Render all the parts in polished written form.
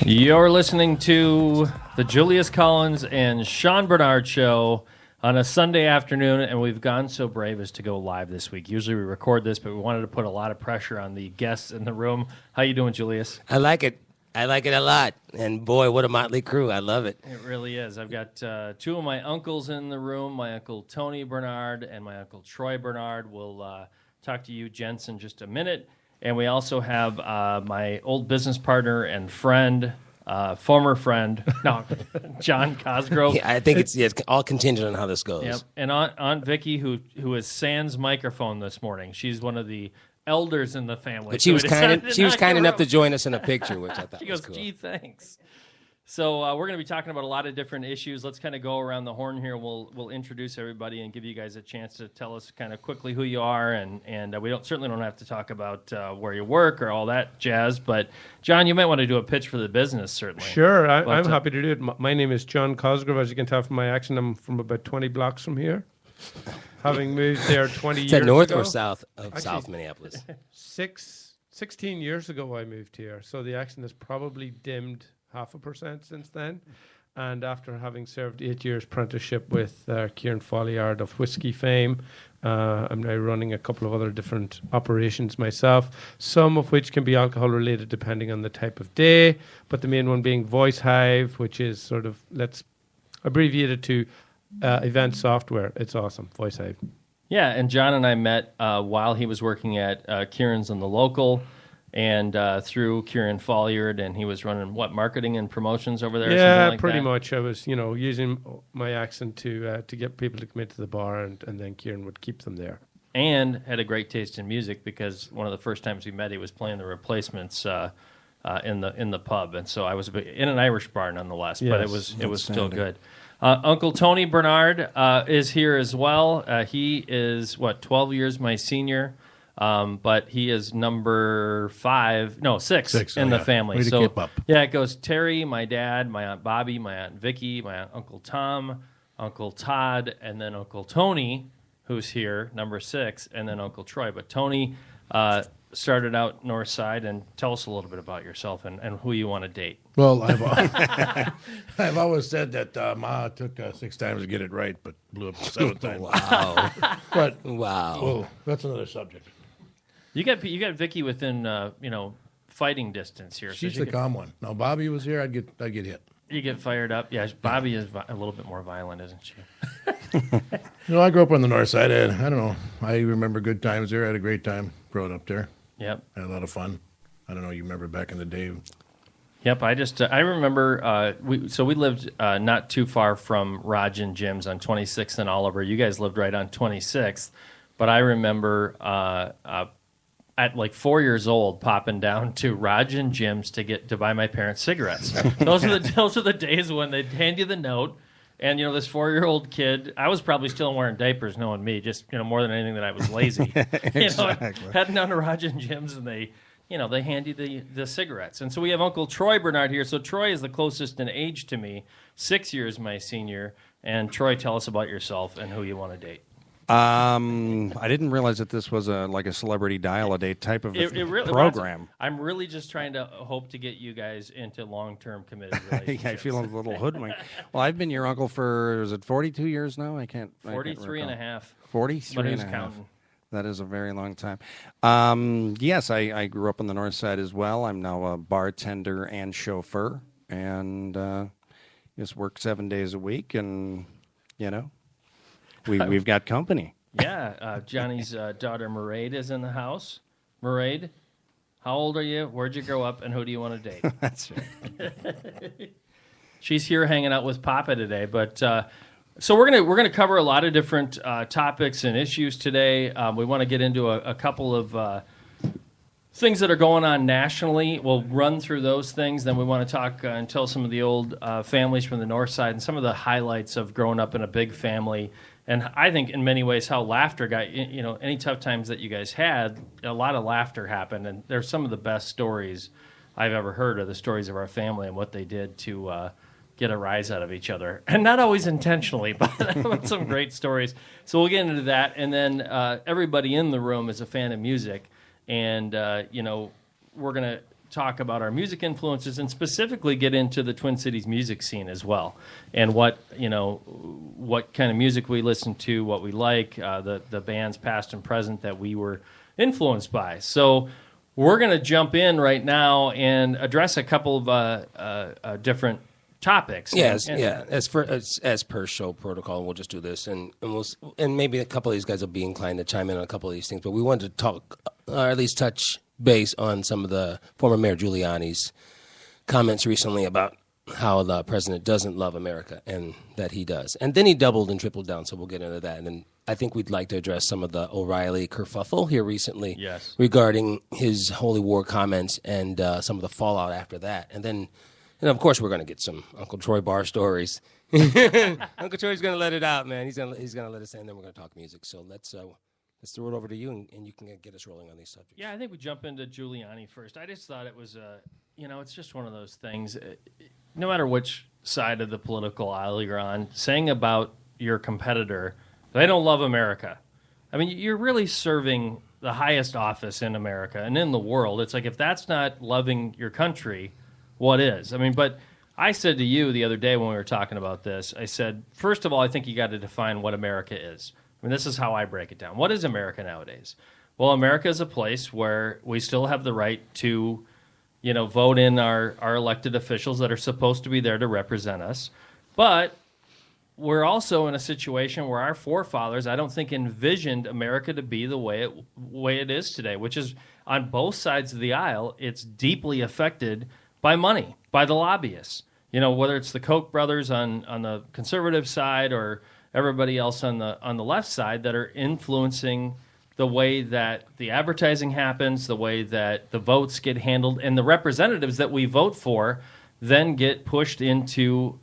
You're listening to the Julius Collins and Sean Barnard Show on a Sunday afternoon, and we've gone so brave as to go live this week. Usually we record this, but we wanted to put a lot of pressure on the guests in the room. How you doing, Julius? I like it. I like it a lot. And boy, what a motley crew. I love it. It really is. I've got two of my uncles in the room, my Uncle Tony Barnard and my Uncle Troy Barnard. We'll talk to you, gents, in just a minute. And we also have my old business partner and friend, former friend, John Cosgrove. Yeah, I think it's all contingent on how this goes. Yep. And Aunt Vicky, who is sans microphone this morning. She's one of the elders in the family. But she was kind enough to join us in a picture, which I thought she was goes, cool. Gee, thanks. So we're going to be talking about a lot of different issues. Let's kind of go around the horn here. We'll introduce everybody and give you guys a chance to tell us kind of quickly who you are, and we certainly don't have to talk about where you work or all that jazz. But John, you might want to do a pitch for the business, certainly. Sure, I'm happy to do it. My name is John Cosgrove. As you can tell from my accent, I'm from about 20 blocks from here. Having moved there 20 years ago. Is that north or south of South Minneapolis? 16 years ago I moved here, so the accent has probably dimmed 0.5% since then. And after having served 8 years apprenticeship with Kieran Folliard of whiskey fame, I'm now running a couple of other different operations myself, some of which can be alcohol related depending on the type of day, but the main one being Voicehive, which is sort of, let's abbreviate it to event software. It's awesome, Voicehive. Yeah, and John and I met while he was working at Kieran's in the local, and through Kieran Folliard, and he was running, marketing and promotions over there? Yeah, like pretty that? much. I was, using my accent to get people to come into the bar, and then Kieran would keep them there. And had a great taste in music, because one of the first times we met, he was playing the Replacements in the pub, and so I was in an Irish bar nonetheless, yes, but it was still good. Uncle Tony Barnard is here as well. He is 12 years my senior. But he is number 6 in the family. Way to keep up. Yeah, it goes Terry, my dad, my Aunt Bobby, my Aunt Vicky, my Aunt Uncle Tom, Uncle Todd, and then Uncle Tony, who's here, number 6, and then Uncle Troy. But Tony started out North Side, and tell us a little bit about yourself and who you want to date. Well, I've always said that Ma took 6 times to get it right, but blew up the 7th time. Wow. But Wow. that's another subject. You got Vicky within fighting distance here. She's so the calm one. Now Bobby was here, I'd get hit. You get fired up. Yeah, Bobby is a little bit more violent, isn't she? I grew up on the North Side. I don't know. I remember good times there. I had a great time growing up there. Yep. Had a lot of fun. I don't know. You remember back in the day? Yep. I remember. We lived not too far from Raj and Jim's on 26th and Oliver. You guys lived right on 26th, but I remember at like 4 years old, popping down to Raj and Jim's to buy my parents cigarettes. Those are the days when they'd hand you the note, and this 4-year-old kid. I was probably still wearing diapers, knowing me, just more than anything that I was lazy. Exactly. Heading down to Raj and Jim's, and they hand you the cigarettes. And so we have Uncle Troy Barnard here. So Troy is the closest in age to me, 6 years my senior. And Troy, tell us about yourself and who you want to date. I didn't realize that this was like a celebrity dial-a-date type of program. I'm really just trying to hope to get you guys into long-term committed relationships. Yeah, I feel a little hoodwinked. Well, I've been your uncle for, 42 years now? I can't 43 and a half. 43 and a half. Counting? That is a very long time. Yes, I grew up on the North Side as well. I'm now a bartender and chauffeur, and just work 7 days a week, and, We've got company. Yeah, Johnny's daughter Mairead is in the house. Mairead, how old are you? Where'd you grow up? And who do you want to date? That's right. She's here hanging out with Papa today. But so we're gonna cover a lot of different topics and issues today. We want to get into a couple of things that are going on nationally. We'll run through those things. Then we want to talk and tell some of the old families from the North Side and some of the highlights of growing up in a big family. And I think in many ways how laughter got, any tough times that you guys had, a lot of laughter happened. And they're some of the best stories I've ever heard of the stories of our family and what they did to get a rise out of each other. And not always intentionally, but some great stories. So we'll get into that. And then everybody in the room is a fan of music. And, we're going to talk about our music influences and specifically get into the Twin Cities music scene as well, and what kind of music we listen to, what we like, the bands past and present that we were influenced by. So we're going to jump in right now and address a couple of different topics. Yes, As per show protocol, we'll just do this, and maybe a couple of these guys will be inclined to chime in on a couple of these things. But we wanted to talk, or at least touch base on some of the former Mayor Giuliani's comments recently about how the president doesn't love America and that he does. And then he doubled and tripled down, so we'll get into that. And then I think we'd like to address some of the O'Reilly kerfuffle here recently regarding his holy war comments and some of the fallout after that. And of course, we're going to get some Uncle Troy Barr stories. Uncle Troy's going to let it out, man. He's going to let us in, and then we're going to talk music. So let's throw it over to you, and you can get us rolling on these subjects. Yeah, I think we jump into Giuliani first. I just thought it was, it's just one of those things. No matter which side of the political aisle you're on, saying about your competitor, they don't love America. I mean, you're really serving the highest office in America and in the world. It's like, if that's not loving your country, what is? I mean, but I said to you the other day when we were talking about this, I said, first of all, I think you got to define what America is. I mean, this is how I break it down. What is America nowadays? Well, America is a place where we still have the right to, vote in our elected officials that are supposed to be there to represent us. But we're also in a situation where our forefathers, I don't think, envisioned America to be the way it is today, which is on both sides of the aisle. It's deeply affected by money, by the lobbyists. Whether it's the Koch brothers on the conservative side or everybody else on the left side that are influencing the way that the advertising happens, the way that the votes get handled, and the representatives that we vote for then get pushed into,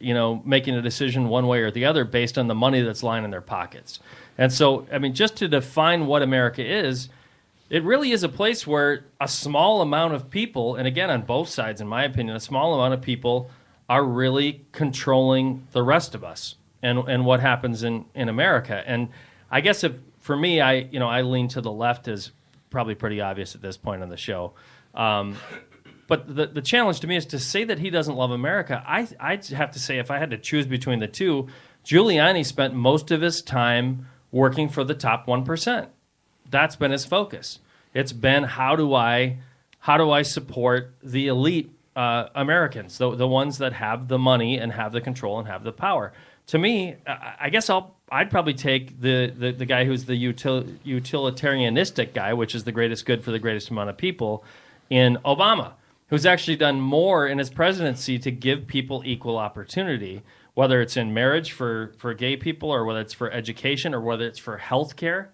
making a decision one way or the other based on the money that's lying in their pockets. And so, I mean, just to define what America is, it really is a place where a small amount of people, and again, on both sides, in my opinion, a small amount of people are really controlling the rest of us and what happens in America. And I guess for me, I lean to the left, is probably pretty obvious at this point on the show. But the challenge to me is to say that he doesn't love America. I'd have to say, if I had to choose between the two, Giuliani spent most of his time working for the top 1%. That's been his focus. It's been, how do I support the elite Americans, the ones that have the money and have the control and have the power. To me, I guess I'd probably take the guy who's the utilitarianistic guy, which is the greatest good for the greatest amount of people, in Obama, who's actually done more in his presidency to give people equal opportunity, whether it's in marriage for gay people, or whether it's for education, or whether it's for health care.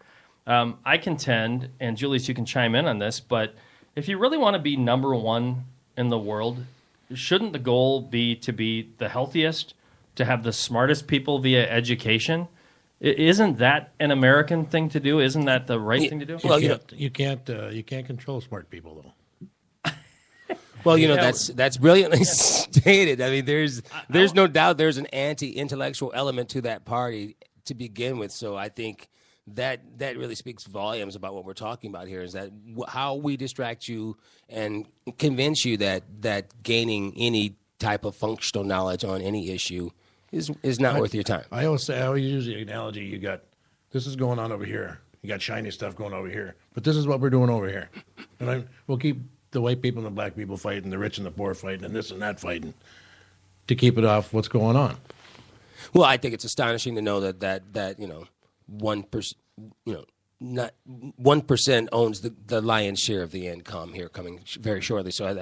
I contend, and Julius, you can chime in on this, but if you really want to be number one in the world, shouldn't the goal be to be the healthiest, to have the smartest people via education? Isn't that an American thing to do? Isn't that the right thing to do? Well, you can't control smart people, though. Well, that's brilliantly stated. I mean, there's no doubt there's an anti-intellectual element to that party to begin with. So I think that really speaks volumes about what we're talking about here, is that how we distract you and convince you that gaining any type of functional knowledge on any issue is not worth your time. I always use the analogy, this is going on over here. You got shiny stuff going over here. But this is what we're doing over here. And we'll keep the white people and the black people fighting, the rich and the poor fighting, and this and that fighting, to keep it off what's going on. Well, I think it's astonishing to know that 1%, not 1% owns the lion's share of the income here coming very shortly. So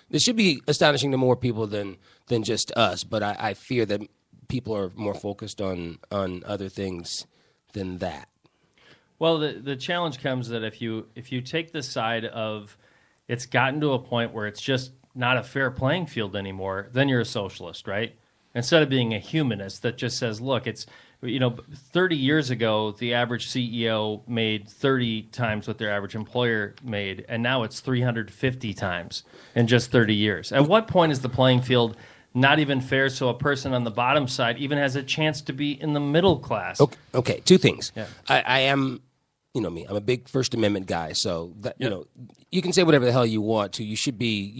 this should be astonishing to more people than just us. But I fear that people are more focused on other things than that. Well, the challenge comes that if you take the side of it's gotten to a point where it's just not a fair playing field anymore, then you're a socialist, right? Instead of being a humanist that just says, look, it's 30 years ago, the average CEO made 30 times what their average employer made, and now it's 350 times in just 30 years. At what point is the playing field not even fair, so a person on the bottom side even has a chance to be in the middle class? Okay, two things. Yeah. I am, you know me, I'm a big First Amendment guy. So that you know, you can say whatever the hell you want to. You should be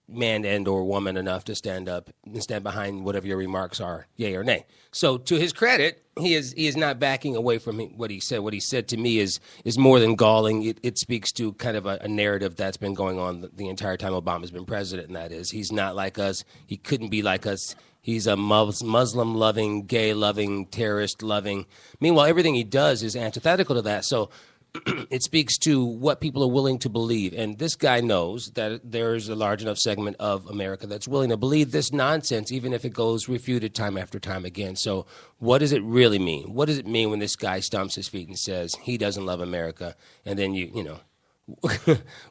man and or woman enough to stand up and stand behind whatever your remarks are, yay or nay. So to his credit, he is not backing away from what he said. What he said to me is more than galling. It speaks to kind of a narrative that's been going on the entire time Obama's been president, and that is he's not like us. He couldn't be like us. He's a Muslim-loving, gay-loving, terrorist-loving. Meanwhile, everything he does is antithetical to that. So it speaks to what people are willing to believe. And this guy knows that there's a large enough segment of America that's willing to believe this nonsense, even if it goes refuted time after time again. So what does it really mean? What does it mean when this guy stomps his feet and says he doesn't love America? And then you know,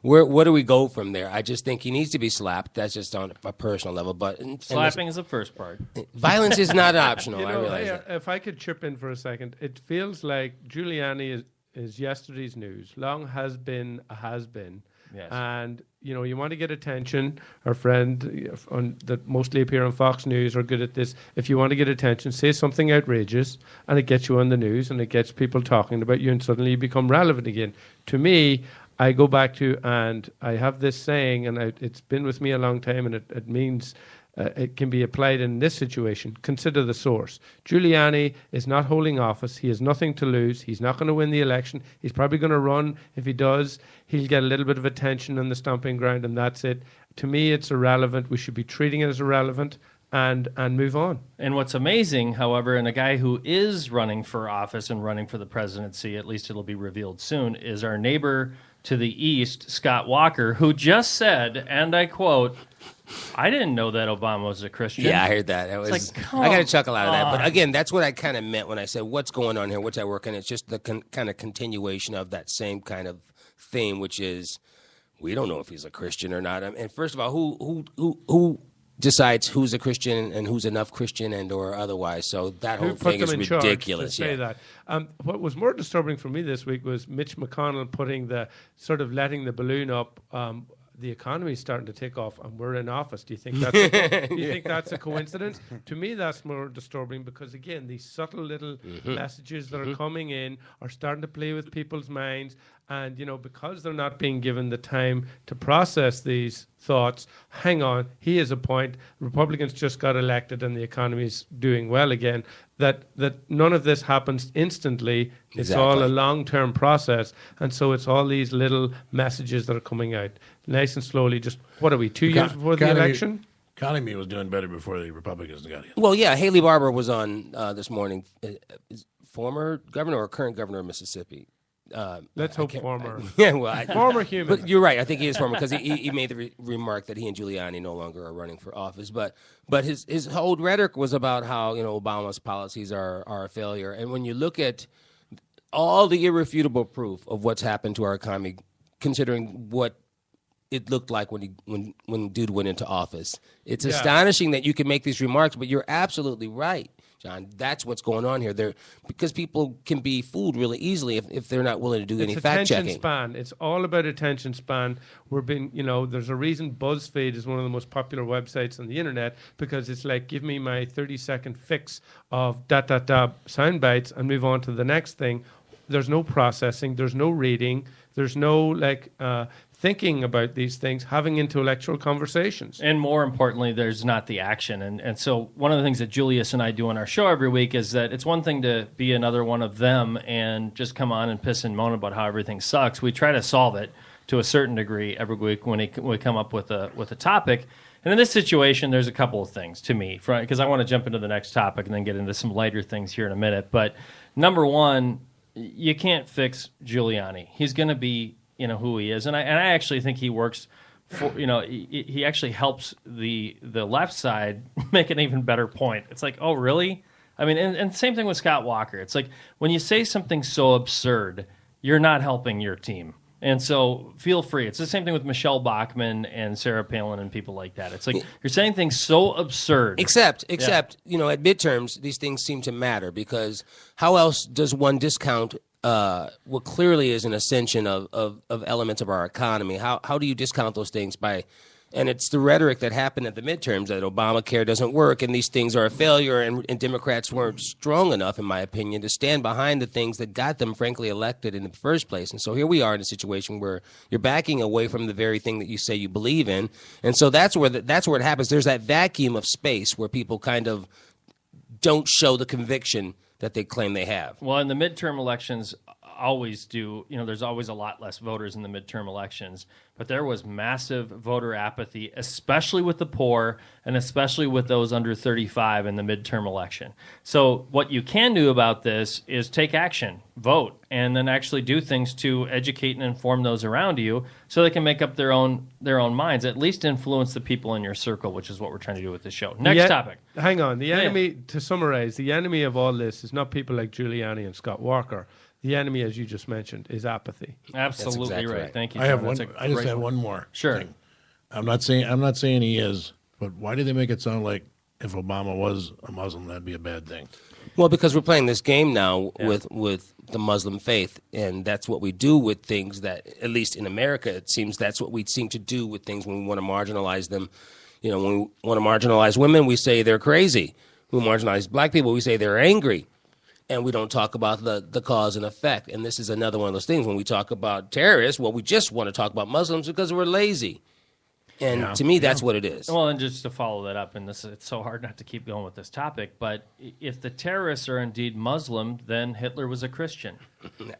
where do we go from there? I just think he needs to be slapped. That's just on a personal level. But slapping is the first part. Violence is not optional. You know, I realize that. if I could chip in for a second, it feels like Giuliani is yesterday's news. Long has been a has been. Yes. And, you know, you want to get attention. Our friend that mostly appear on Fox News are good at this. If you want to get attention, say something outrageous, and it gets you on the news, and it gets people talking about you, and suddenly you become relevant again. To me, I go back to, and I have this saying, and it's been with me a long time, and it means it can be applied in this situation. Consider the source. Giuliani is not holding office. He has nothing to lose. He's not going to win the election. He's probably going to run. If he does, he'll get a little bit of attention on the stomping ground, and that's it. To me, it's irrelevant. We should be treating it as irrelevant and move on. And what's amazing, however, and a guy who is running for office and running for the presidency, at least it'll be revealed soon, is our neighbor to the east, Scott Walker, who just said, and I quote, "I didn't know that Obama was a Christian." Yeah, I heard that. I got a chuckle out of that. But again, that's what I kind of meant when I said, what's going on here? What's I working? It's just the kind of continuation of that same kind of theme, which is we don't know if he's a Christian or not. And first of all, who decides who's a Christian and who's enough Christian and or otherwise? So that whole thing is ridiculous. To say that. What was more disturbing for me this week was Mitch McConnell putting letting the balloon up. The economy is starting to take off, and we're in office. Do you think that's a coincidence? To me, that's more disturbing because, again, these subtle little messages that are coming in are starting to play with people's minds. And, you know, because they're not being given the time to process these thoughts, hang on, he has a point. Republicans just got elected and the economy's doing well again. That none of this happens instantly. It's Exactly. all a long-term process. And so it's all these little messages that are coming out. Nice and slowly, just, what are we, 2 years before the election? Economy was doing better before the Republicans got in. Well, yeah, Haley Barbour was on this morning. Former governor or current governor of Mississippi? Let's hope former. Yeah, well, Former human. But you're right. I think he is former because he made the remark that he and Giuliani no longer are running for office. But his whole rhetoric was about how, you know, Obama's policies are a failure. And when you look at all the irrefutable proof of what's happened to our economy, considering what it looked like when dude went into office, it's astonishing that you can make these remarks. But you're absolutely right, John. That's what's going on here. Because people can be fooled really easily if they're not willing to do any fact checking. Attention span. It's all about attention span. There's a reason BuzzFeed is one of the most popular websites on the internet because it's like, give me my 30-second fix of sound bites and move on to the next thing. There's no processing. There's no reading. There's no thinking about these things, having intellectual conversations. And more importantly, there's not the action. And so one of the things that Julius and I do on our show every week is that it's one thing to be another one of them and just come on and piss and moan about how everything sucks. We try to solve it to a certain degree every week when we come up with a topic. And in this situation, there's a couple of things to me, because I want to jump into the next topic and then get into some lighter things here in a minute. But number one, you can't fix Giuliani. He's going to be who he is, and I actually think he works for, he actually helps the left side make an even better point. It's like, oh, really? I mean, and same thing with Scott Walker. It's like when you say something so absurd, you're not helping your team. And so feel free. It's the same thing with Michelle Bachmann and Sarah Palin and people like that. It's like you're saying things so absurd. Except, at midterms, these things seem to matter because how else does one discount what clearly is an ascension of elements of our economy? How do you discount those things by And it's the rhetoric that happened at the midterms that Obamacare doesn't work and these things are a failure, and Democrats weren't strong enough, in my opinion, to stand behind the things that got them, frankly, elected in the first place. And so here we are in a situation where you're backing away from the very thing that you say you believe in. And so that's where it happens. There's that vacuum of space where people kind of don't show the conviction that they claim they have. Well, in the midterm elections always do, there's always a lot less voters in the midterm elections, but there was massive voter apathy, especially with the poor and especially with those under 35 in the midterm election. So what you can do about this is take action, vote, and then actually do things to educate and inform those around you so they can make up their own minds, at least influence the people in your circle, which is what we're trying to do with this show. Next topic. Hang on. The enemy, to summarize, the enemy of all this is not people like Giuliani and Scott Walker. The enemy, as you just mentioned, is apathy. Absolutely exactly right. right. Thank you, I John. have one. I just have one more. Sure. Thing. I'm not saying he is, but why do they make it sound like if Obama was a Muslim, that'd be a bad thing? Well, because we're playing this game now with the Muslim faith, and that's what we do with things that, at least in America, it seems that's what we seem to do with things when we want to marginalize them. When we want to marginalize women, we say they're crazy. When we marginalize black people, we say they're angry. And we don't talk about the cause and effect. And this is another one of those things. When we talk about terrorists, well, we just want to talk about Muslims because we're lazy. And to me, that's what it is. Well, and just to follow that up, and it's so hard not to keep going with this topic, but if the terrorists are indeed Muslim, then Hitler was a Christian.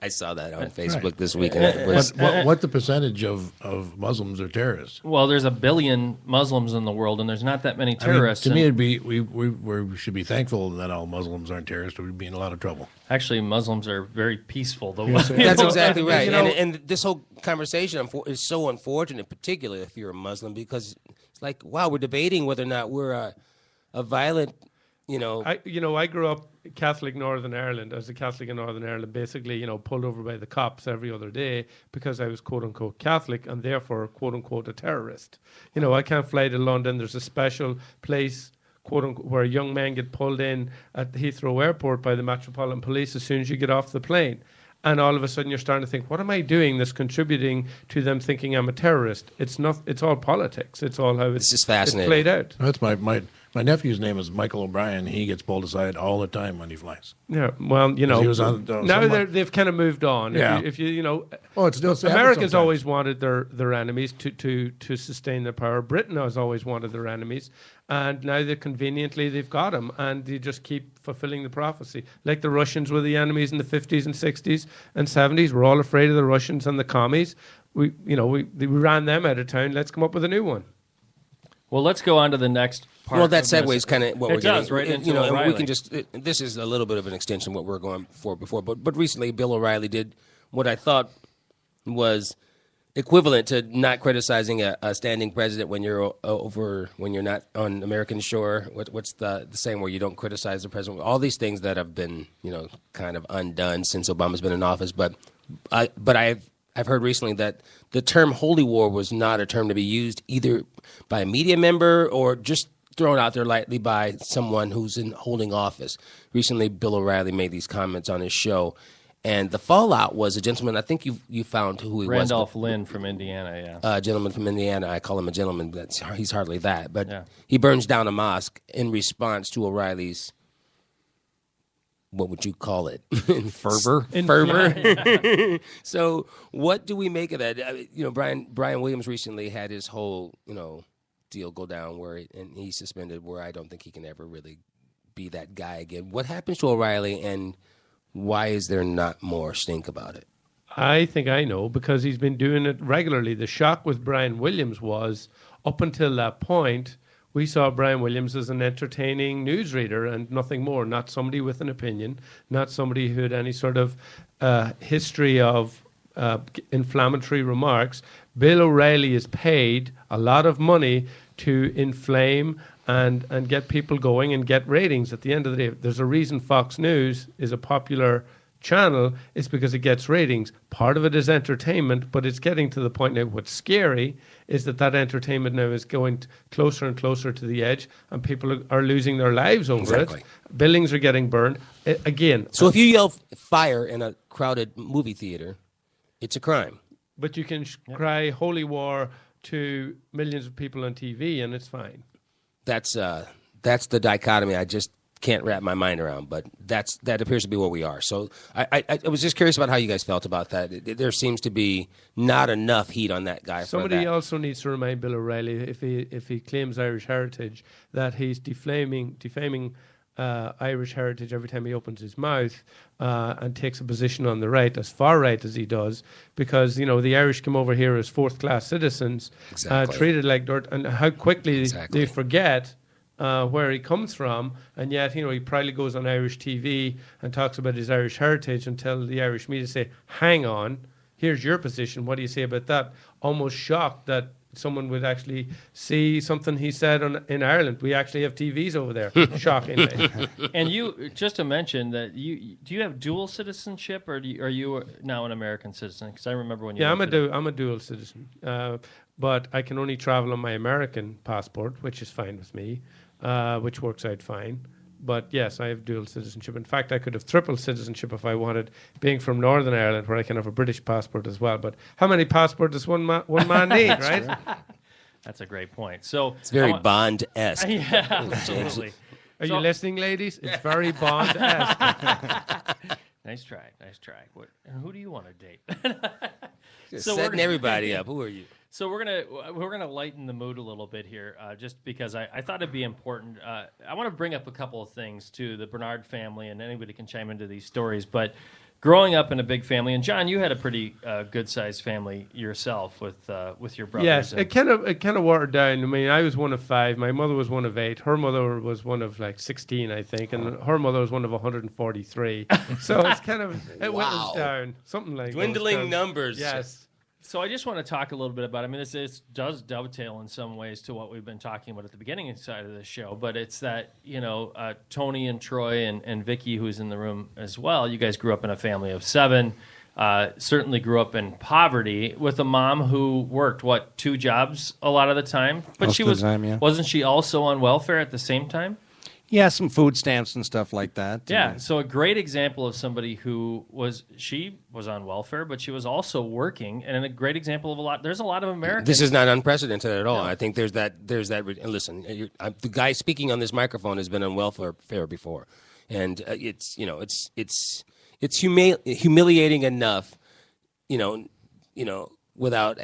I saw that on Facebook this week. And it was, What the percentage of Muslims are terrorists? Well, there's 1 billion Muslims in the world, and there's not that many terrorists. To me, it'd be we should be thankful that all Muslims aren't terrorists, or we'd be in a lot of trouble. Actually, Muslims are very peaceful. that's exactly right. And this whole conversation is so unfortunate, particularly if you're a Muslim, because it's like, wow, we're debating whether or not we're a violent, I grew up Catholic Northern Ireland. As a Catholic in Northern Ireland, basically, pulled over by the cops every other day because I was quote unquote Catholic and therefore quote unquote a terrorist. I can't fly to London. There's a special place quote unquote where young men get pulled in at Heathrow Airport by the Metropolitan Police as soon as you get off the plane. And all of a sudden you're starting to think, what am I doing that's contributing to them thinking I'm a terrorist? It's not. It's all politics. It's all how it's played out. That's my nephew's name is Michael O'Brien. He gets pulled aside all the time when he flies. Yeah, well, he was on, now they've kind of moved on. Yeah. If you it's still America's always wanted their enemies to sustain their power. Britain has always wanted their enemies, and now they've got them, and they just keep fulfilling the prophecy. Like the Russians were the enemies in the 50s and 60s and 70s. We're all afraid of the Russians and the commies. We ran them out of town. Let's come up with a new one. Well, let's go on to the next part. Well, that segues kind of what we're does, getting. right into and O'Reilly. we can just. This is a little bit of an extension of what we were going for before. But recently, Bill O'Reilly did what I thought was equivalent to not criticizing a standing president when you're when you're not on American shore. What's the saying where you don't criticize the president? All these things that have been kind of undone since Obama's been in office. But I've heard recently that the term holy war was not a term to be used either by a media member or just thrown out there lightly by someone who's holding office. Recently, Bill O'Reilly made these comments on his show, and the fallout was a gentleman, I think you found who he Randolph Lynn from Indiana, a gentleman from Indiana. I call him a gentleman, but he's hardly that. But Yeah. he burns down a mosque in response to O'Reilly's, what would you call it? Fervor. So what do we make of that? Brian Williams recently had his whole, deal go down and he's suspended, where I don't think he can ever really be that guy again. What happens to O'Reilly, and why is there not more stink about it? I think I know, because he's been doing it regularly. The shock with Brian Williams was, up until that point, we saw Brian Williams as an entertaining newsreader and nothing more, not somebody with an opinion, not somebody who had any sort of history of inflammatory remarks. Bill O'Reilly is paid a lot of money to inflame and get people going and get ratings. At the end of the day, there's a reason Fox News is a popular channel. It's because it gets ratings. Part of it is entertainment, but it's getting to the point now. What's scary is that entertainment now is going closer and closer to the edge, and people are losing their lives over Exactly. it. Buildings are getting burned. Again. So if you yell fire in a crowded movie theater, it's a crime. But you can cry holy war to millions of people on TV, and it's fine. That's the dichotomy I just can't wrap my mind around, but that appears to be where we are. So I was just curious about how you guys felt about that. There seems to be not enough heat on that guy. Somebody also needs to remind Bill O'Reilly, if he claims Irish heritage, that he's defaming Irish heritage every time he opens his mouth and takes a position on the right, as far right as he does, because the Irish come over here as fourth-class citizens, treated like dirt, and how quickly they forget where he comes from, and yet he proudly goes on Irish TV and talks about his Irish heritage until the Irish media say, "Hang on, here's your position. What do you say about that?" Almost shocked that someone would actually see something he said in Ireland. We actually have TVs over there, shockingly. And you, just to mention that do you have dual citizenship, or are you now an American citizen? Because I remember when you. Yeah, I'm a dual citizen, but I can only travel on my American passport, which is fine with me. Which works out fine. But yes, I have dual citizenship. In fact, I could have triple citizenship if I wanted, being from Northern Ireland, where I can have a British passport as well. But how many passports does one man need, right? That's a great point. So it's very Bond-esque. Yeah, absolutely. Are you listening, ladies? It's very Bond-esque. Nice try. Who do you want to date? Just setting everybody up. Who are you? So we're gonna lighten the mood a little bit here, just because I thought it'd be important. I want to bring up a couple of things to the Barnard family, and anybody can chime into these stories. But growing up in a big family, and John, you had a pretty good-sized family yourself with your brothers. Yes, it kind of watered down. I mean, I was one of 5. My mother was one of 8. Her mother was one of 16, I think, and her mother was one of 143. So it's kind of it went down, something like dwindling numbers. Yes. So I just want to talk a little bit about. I mean, this does dovetail in some ways to what we've been talking about at the beginning side of the show. But it's that Tony and Troy and Vicky, who's in the room as well. You guys grew up in a family of 7. Certainly grew up in poverty with a mom who worked 2 jobs a lot of the time. But Most of the time, yeah. Wasn't she also on welfare at the same time? Yeah, some food stamps and stuff like that. Yeah, so a great example of somebody who was on welfare, but she was also working, and a great example of there's a lot of Americans. This is not unprecedented at all. No. I think there's that. And listen, the guy speaking on this microphone has been on welfare before, and it's humiliating enough, without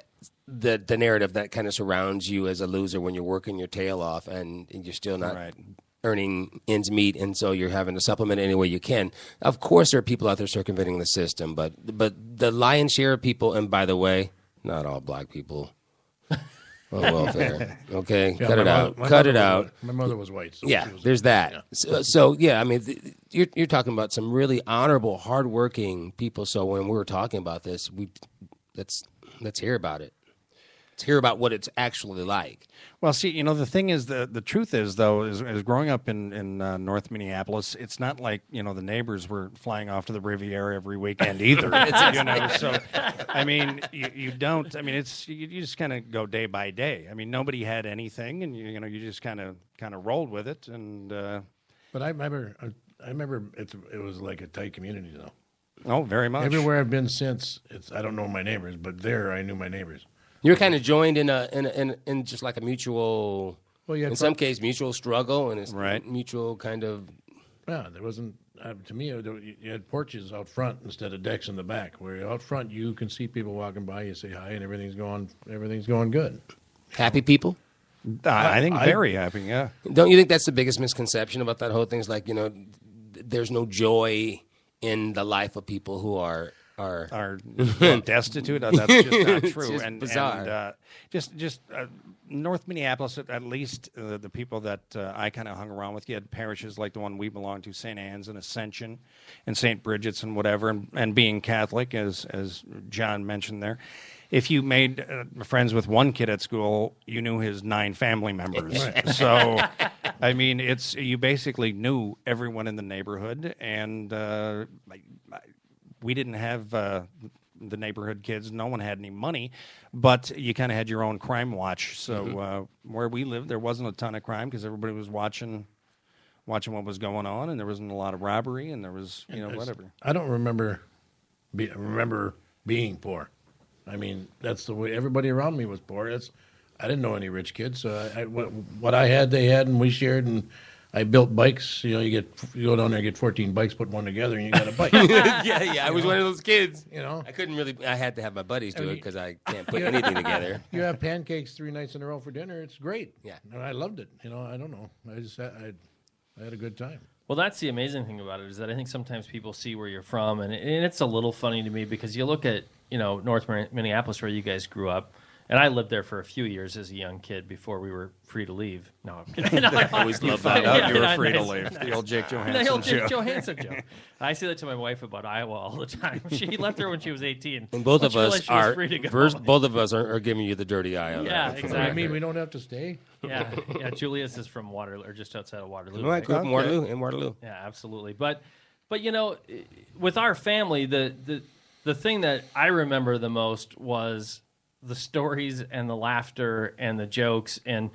the narrative that kind of surrounds you as a loser when you're working your tail off and you're still not. Right. Earning ends meet, and so you're having to supplement any way you can. Of course, there are people out there circumventing the system, but the lion's share of people, and by the way, not all black people on welfare. Okay, yeah, cut it out. My mother was white. So yeah, there's that. Yeah. So I mean, you're talking about some really honorable, hardworking people. So when we were talking about this, let's hear about it. Let's hear about what it's actually like. Well, see, the thing is, the truth is, though, is growing up in North Minneapolis, it's not like, the neighbors were flying off to the Riviera every weekend either. So, I mean, you don't, I mean, you just kind of go day by day. I mean, nobody had anything, and, you just kind of rolled with it. And But I remember it was like a tight community, though. Oh, very much. Everywhere I've been since, I don't know my neighbors, but there I knew my neighbors. You're kind of joined in just like a mutual, in some case, mutual struggle, and it's mutual kind of. Yeah, there wasn't. To me, you had porches out front instead of decks in the back. Where out front, you can see people walking by, you say hi, and everything's going good. Happy people. I think very happy. Yeah. Don't you think that's the biggest misconception about that whole thing? Is like there's no joy in the life of people who are destitute. That's just not true. It's just bizarre. And North Minneapolis, at least the people that I kind of hung around with, you had parishes like the one we belonged to, St. Anne's and Ascension and St. Bridget's and whatever, and being Catholic, as John mentioned there. If you made friends with one kid at school, you knew his 9 family members. Right. So, I mean, you basically knew everyone in the neighborhood, and we didn't have the neighborhood kids. No one had any money, but you kind of had your own crime watch. So where we lived, there wasn't a ton of crime because everybody was watching what was going on, and there wasn't a lot of robbery, and there was whatever. I don't remember being poor. I mean, that's the way everybody around me was poor. I didn't know any rich kids, so what I had, they had, and we shared. And I built bikes. You know, you go down there, get 14 bikes, put one together, and you got a bike. I was one of those kids. You know, I had to have my buddies do it because I can't put anything together. You have pancakes 3 nights in a row for dinner. It's great. Yeah, and I loved it. You know, I don't know. I had a good time. Well, that's the amazing thing about it is that I think sometimes people see where you're from, and it's a little funny to me because you look at North Minneapolis where you guys grew up. And I lived there for a few years as a young kid before we were free to leave. No, I'm kidding. I always loved that. You were free to leave. The old Jake Johansson the old show. Jake Johansson joke. I say that to my wife about Iowa all the time. She left there when she was 18. And both of us are both of us are giving you the dirty eye on that. Exactly. I mean, we don't have to stay. Yeah. Julius is from Waterloo, or just outside of Waterloo. No, I grew up in Waterloo. Yeah, absolutely. But with our family, the thing that I remember the most was the stories and the laughter and the jokes and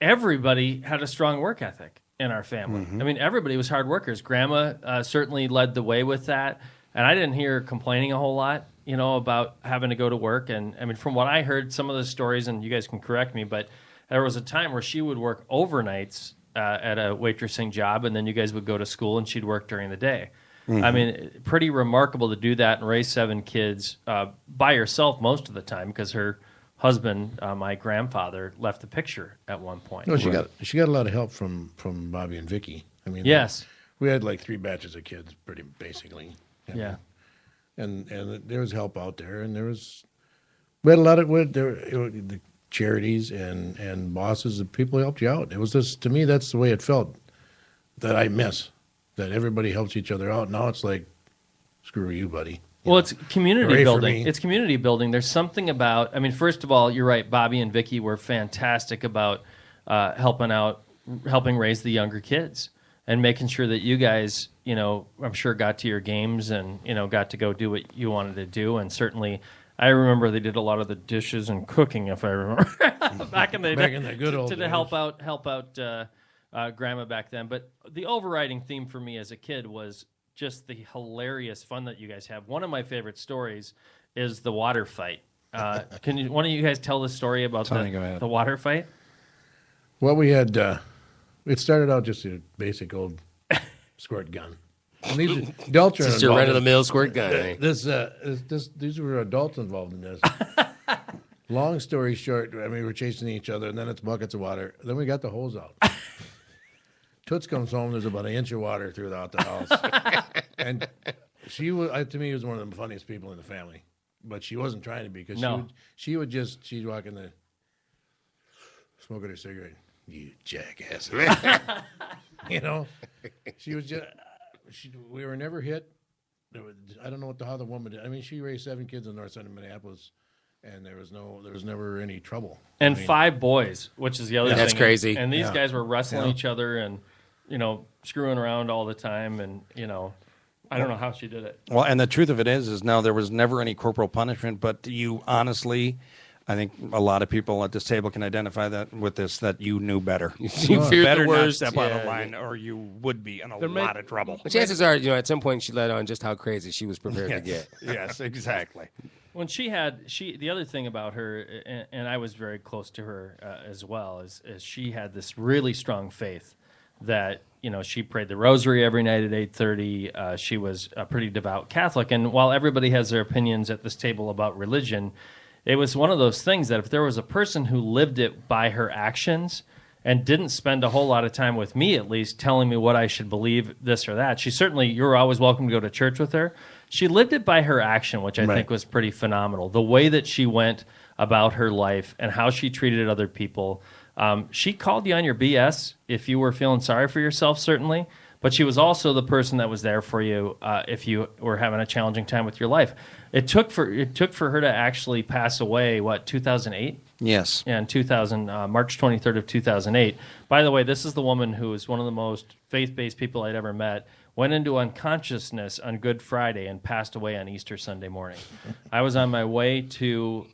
everybody had a strong work ethic in our family. Mm-hmm. I mean, everybody was hard workers. Grandma certainly led the way with that, and I didn't hear her complaining a whole lot, about having to go to work. And I mean, from what I heard, some of the stories, and you guys can correct me, but there was a time where she would work overnights at a waitressing job, and then you guys would go to school and she'd work during the day. Mm-hmm. I mean, pretty remarkable to do that and raise 7 kids by herself most of the time because her husband, my grandfather, left the picture at one point. No, she got a lot of help from Bobby and Vicky. I mean, yes, we had like 3 batches of kids, pretty basically. Yeah, and there was help out there, and we had a lot of the charities and bosses and people helped you out. It was just, to me, that's the way it felt that I miss. That everybody helps each other out. Now it's like, screw you, buddy. Well, it's community building. It's community building. There's something about, I mean, first of all, you're right. Bobby and Vicky were fantastic about helping raise the younger kids and making sure that you guys, I'm sure got to your games and, got to go do what you wanted to do. And certainly, I remember they did a lot of the dishes and cooking, if I remember, back in the good old days. To help out Grandma back then. But the overriding theme for me as a kid was just the hilarious fun that you guys have. One of my favorite stories is the water fight. Can one of you guys tell the story about the water fight? Well, we had it started out just a basic old squirt gun. And these adults are just your run-of-the-mill squirt gun. These were adults involved in this. Long story short, I mean, we're chasing each other, and then it's buckets of water. Then we got the hose out. Toots comes home. There's about 1 inch of water throughout the house, and she was to me was one of the funniest people in the family. But she wasn't trying to be because she'd walk in the smoking her cigarette. You jackass! She was just. We were never hit. I don't know how the woman did. I mean, she raised 7 kids in north side of Minneapolis. And there was never any trouble. And 5 boys, which is the other thing. That's crazy. And these guys were wrestling each other and, screwing around all the time. And, I don't know how she did it. Well, and the truth of it is now there was never any corporal punishment, but you honestly, I think a lot of people at this table can identify that you knew better. You feared better the worst. not step out of line or you would be in a lot of trouble. The chances are, at some point she let on just how crazy she was prepared to get. Yes, exactly. When the other thing about her, and I was very close to her as well, is she had this really strong faith that, she prayed the rosary every night at 8:30. She was a pretty devout Catholic. And while everybody has their opinions at this table about religion, it was one of those things that if there was a person who lived it by her actions and didn't spend a whole lot of time with me, at least, telling me what I should believe, this or that, you were always welcome to go to church with her. She lived it by her action, which I think was pretty phenomenal. The way that she went about her life and how she treated other people. She called you on your BS if you were feeling sorry for yourself, certainly. But she was also the person that was there for you if you were having a challenging time with your life. It took for her to actually pass away, 2008? Yes. Yeah, in March 23rd of 2008. By the way, this is the woman who is one of the most faith-based people I'd ever met. Went into unconsciousness on Good Friday and passed away on Easter Sunday morning. I was on my way to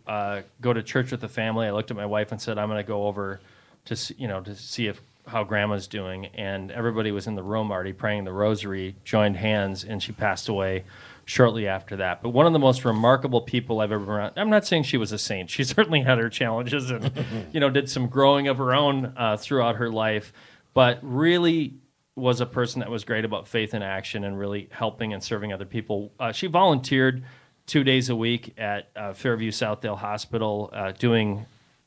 go to church with the family. I looked at my wife and said, "I'm going to go over to see if how Grandma's doing, and everybody was in the room already praying the rosary, joined hands, and she passed away shortly after that. But one of the most remarkable people I've ever been around. I'm not saying she was a saint. She certainly had her challenges and did some growing of her own throughout her life, but really was a person that was great about faith in action and really helping and serving other people. She volunteered 2 days a week at Fairview Southdale Hospital doing,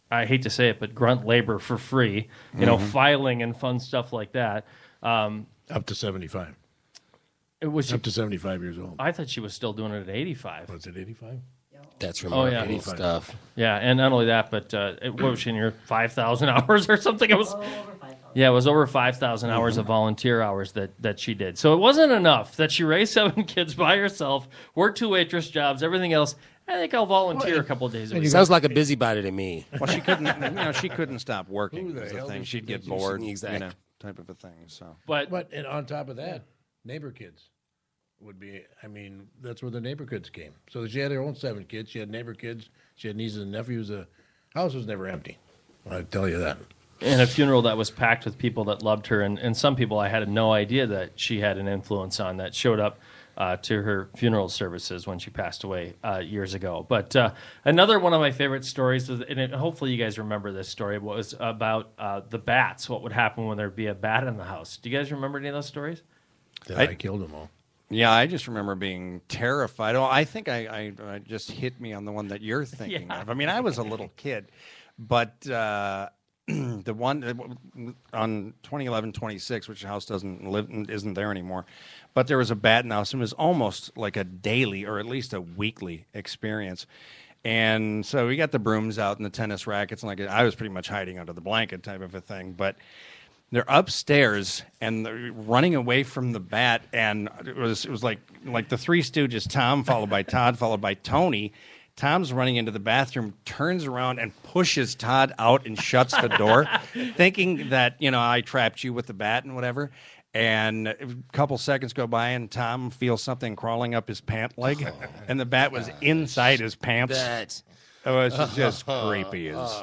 I hate to say it, but grunt labor for free, filing and fun stuff like that. Up to 75. Up to 75 years old. I thought she was still doing it at 85. Was it 85? That's remarkable 85. stuff. Yeah, and not only that, but what was she in here, 5,000 hours or something? It was over 5,000. Yeah, it was over 5,000 hours of volunteer hours that she did. So it wasn't enough that she raised 7 kids by herself, worked 2 waitress jobs, everything else. I think I'll volunteer a couple of days a week. Sounds like a busybody to me. Well, she couldn't. She couldn't stop working. Who the Was the hell thing. did she She'd get think bored. Exactly. Type of a thing. So. But and on top of that, neighbor kids would be. I mean, that's where the neighbor kids came. So she had her own 7 kids. She had neighbor kids. She had nieces and nephews. The house was never empty. I tell you that. And a funeral that was packed with people that loved her, and some people I had no idea that she had an influence on that showed up to her funeral services when she passed away years ago. But another one of my favorite stories, and hopefully you guys remember this story, was about the bats, what would happen when there'd be a bat in the house. Do you guys remember any of those stories? I killed them all. Yeah, I just remember being terrified. Oh, I think I just hit me on the one that you're thinking of. I mean, I was a little kid, but the one on 2011-26, which the house isn't there anymore, but there was a bat in the house, and it was almost like a daily or at least a weekly experience. And so we got the brooms out and the tennis rackets, and I was pretty much hiding under the blanket type of a thing, but they're upstairs and they're running away from the bat, and it was like the Three Stooges, Tom followed by Todd followed by Tony. Tom's running into the bathroom, turns around and pushes Todd out and shuts the door, thinking that I trapped you with the bat and whatever. And a couple seconds go by, and Tom feels something crawling up his pant leg, and the bat was inside his pants. It was just creepy as.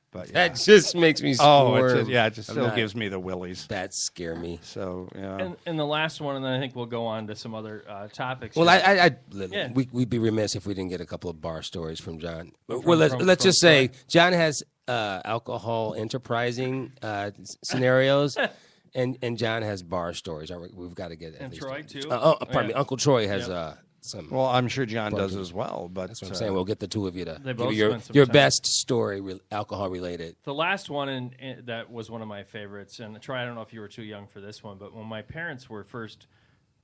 But, That just makes me squirm. It just still gives me the willies. Bats scare me. So, yeah. And the last one, and then I think we'll go on to some other topics. Well, Yeah. we'd be remiss if we didn't get a couple of bar stories from John. From Let's just say John has alcohol enterprising scenarios, and John has bar stories. We've got to get it. And Troy, too. Pardon me. Uncle Troy has some. Well, I'm sure John does as well. But That's what I'm saying. We'll get the two of you to They give both your spent some time. best story, alcohol related. The last one, and that was one of my favorites. And Troy, I don't know if you were too young for this one, but when my parents were first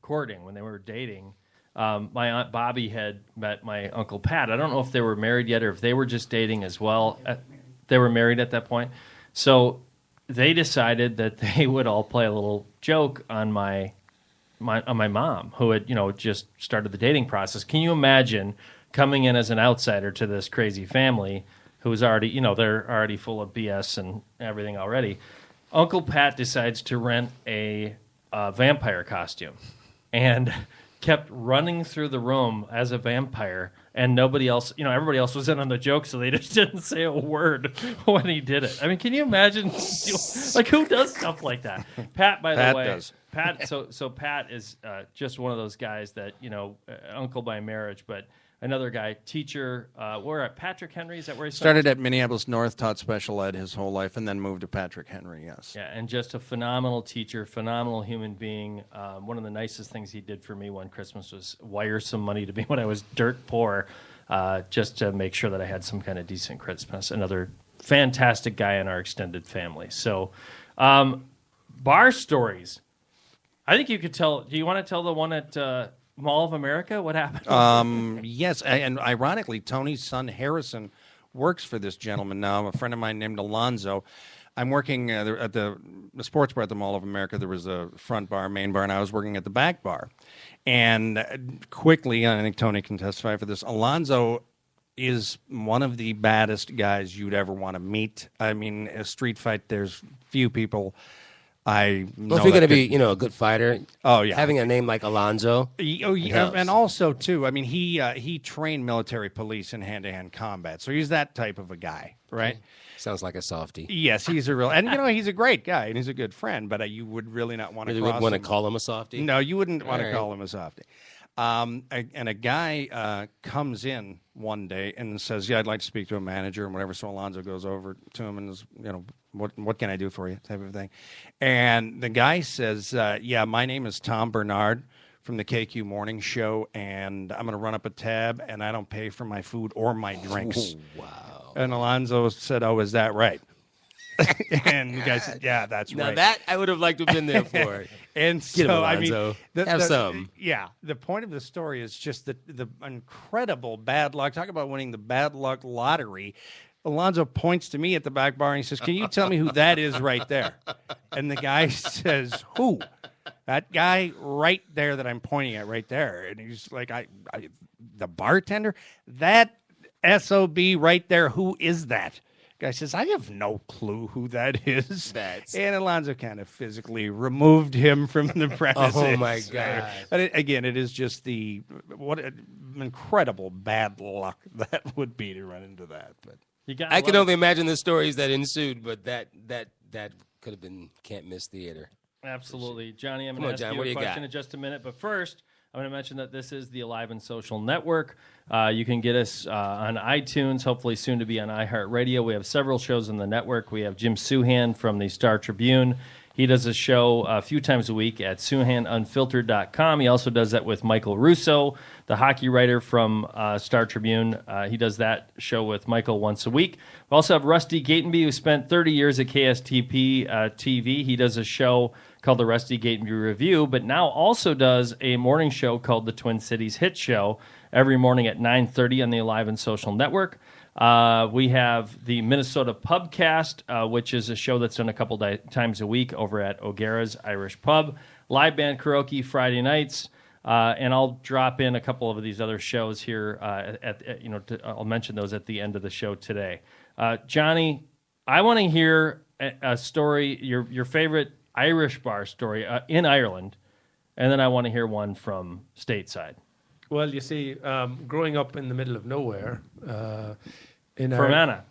courting, when they were dating, my Aunt Bobby had met my Uncle Pat. I don't know if they were married yet or if they were just dating as well. They were married at that point. So they decided that they would all play a little joke on my mom, who had just started the dating process. Can you imagine coming in as an outsider to this crazy family who's already they're already full of BS and everything already? Uncle Pat decides to rent a vampire costume and kept running through the room as a vampire, and nobody else, everybody else was in on the joke, so they just didn't say a word when he did it. I mean, can you imagine? Who does stuff like that? Pat, by the way, does. Pat. So Pat is just one of those guys that uncle by marriage, but another guy, teacher. We're at Patrick Henry. Is that where he started at Minneapolis North, taught special ed his whole life, and then moved to Patrick Henry. Yes. Yeah, and just a phenomenal teacher, phenomenal human being. One of the nicest things he did for me one Christmas was wire some money to me when I was dirt poor, just to make sure that I had some kind of decent Christmas. Another fantastic guy in our extended family. So, bar stories. I think you could tell. Do you want to tell the one at Mall of America? What happened? Yes, and ironically, Tony's son Harrison works for this gentleman now. A friend of mine named Alonzo. I'm working at the sports bar at the Mall of America. There was a front bar, main bar, and I was working at the back bar. And quickly, I think Tony can testify for this, Alonzo is one of the baddest guys you'd ever want to meet. I mean, a street fight, there's few people I know Well, if you're going to that be, a good fighter, having a name like Alonzo. and also too, I mean, he trained military police in hand-to-hand combat, so he's that type of a guy, right? Sounds like a softie. Yes, he's a real, and he's a great guy and he's a good friend, but you would really not want to. You wouldn't want to call him a softie. No, you wouldn't want to call him a softie. And a guy comes in one day and says, "Yeah, I'd like to speak to a manager and whatever." So Alonzo goes over to him and is, what can I do for you, type of thing. And the guy says, "Yeah, my name is Tom Barnard from the KQ Morning Show, and I'm going to run up a tab, and I don't pay for my food or my drinks." Oh, wow. And Alonzo said, "Oh, is that right?" And the guy said, "Yeah, that's now right." Now that I would have liked to have been there for. And Get him, so, I Alonzo. mean, Have some. Yeah, the point of the story is just the incredible bad luck. Talk about winning the bad luck lottery. Alonzo points to me at the back bar and he says, "Can you tell me who that is right there?" And the guy says, "Who?" "That guy right there that I'm pointing at right there." And he's like, I the bartender? "That SOB right there, who is that?" Guy says, "I have no clue who that is." And Alonzo kind of physically removed him from the premises. Oh, my God. But it is just what incredible bad luck that would be to run into that. But I can only imagine the stories that ensued, but that could have been can't miss theater. Absolutely. Johnny, I'm Come going on, to ask John, you what do a you question got? in just a minute. But first, I'm going to mention that this is the Alive and Social Network. You can get us on iTunes, hopefully soon to be on iHeartRadio. We have several shows on the network. We have Jim Suhan from the Star Tribune. He does a show a few times a week at SuhanUnfiltered.com. He also does that with Michael Russo, the hockey writer from Star Tribune. He does that show with Michael once a week. We also have Rusty Gatenby, who spent 30 years at KSTP TV. He does a show called the Rusty Gatenby Review, but now also does a morning show called the Twin Cities Hit Show every morning at 9:30 on the Alive and Social Network. We have the Minnesota Pubcast, which is a show that's done a couple times a week over at O'Gara's Irish Pub. Live band karaoke Friday nights, and I'll drop in a couple of these other shows here. I'll mention those at the end of the show today. Johnny, I want to hear a story, your favorite Irish bar story in Ireland, and then I want to hear one from stateside. Well, you see, growing up in the middle of nowhere, in Fermanagh,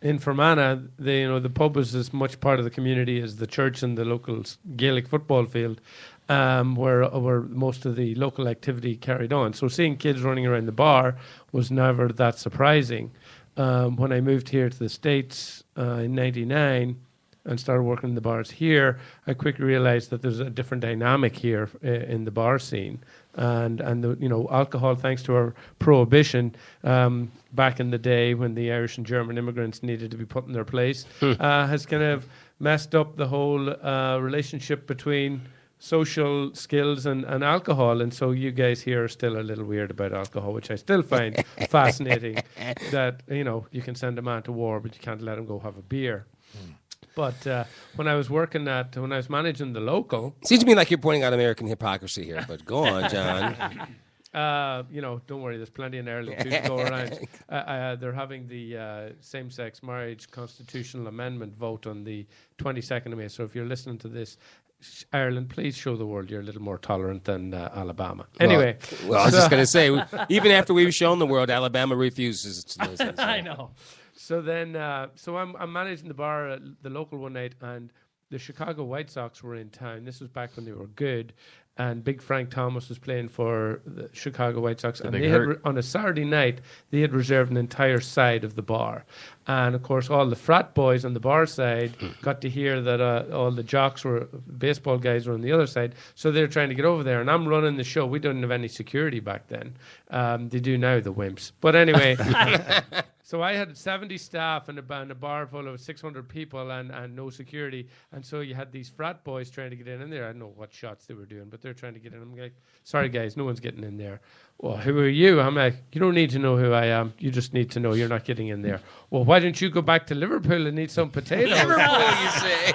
the pub was as much part of the community as the church and the local Gaelic football field, where most of the local activity carried on. So seeing kids running around the bar was never that surprising. When I moved here to the States in '99 and started working in the bars here, I quickly realized that there's a different dynamic here in the bar scene. And alcohol, thanks to our prohibition back in the day when the Irish and German immigrants needed to be put in their place, has kind of messed up the whole relationship between social skills and alcohol. And so you guys here are still a little weird about alcohol, which I still find fascinating, that, you can send a man to war, but you can't let him go have a beer. But when I was managing the local... Seems to me like you're pointing out American hypocrisy here, but go on, John. Don't worry, there's plenty in Ireland too to go around. They're having the same-sex marriage constitutional amendment vote on the 22nd of May. So if you're listening to this, Ireland, please show the world you're a little more tolerant than Alabama. Anyway. Well, I was just going to say, even after we've shown the world, Alabama refuses to listen. So. I know. So then, I'm managing the bar at the local one night, and the Chicago White Sox were in town. This was back when they were good, and Big Frank Thomas was playing for the Chicago White Sox. And they had on a Saturday night, they had reserved an entire side of the bar. And, of course, all the frat boys on the bar side got to hear that all the baseball guys were on the other side. So they're trying to get over there. And I'm running the show. We didn't have any security back then. They do now, the wimps. But anyway... So I had 70 staff and a bar full of 600 people and no security. And so you had these frat boys trying to get in there. I don't know what shots they were doing, but they're trying to get in. I'm like, sorry, guys, no one's getting in there. Well, who are you? I'm like, you don't need to know who I am. You just need to know you're not getting in there. Well, why don't you go back to Liverpool and eat some potatoes? Liverpool, you say?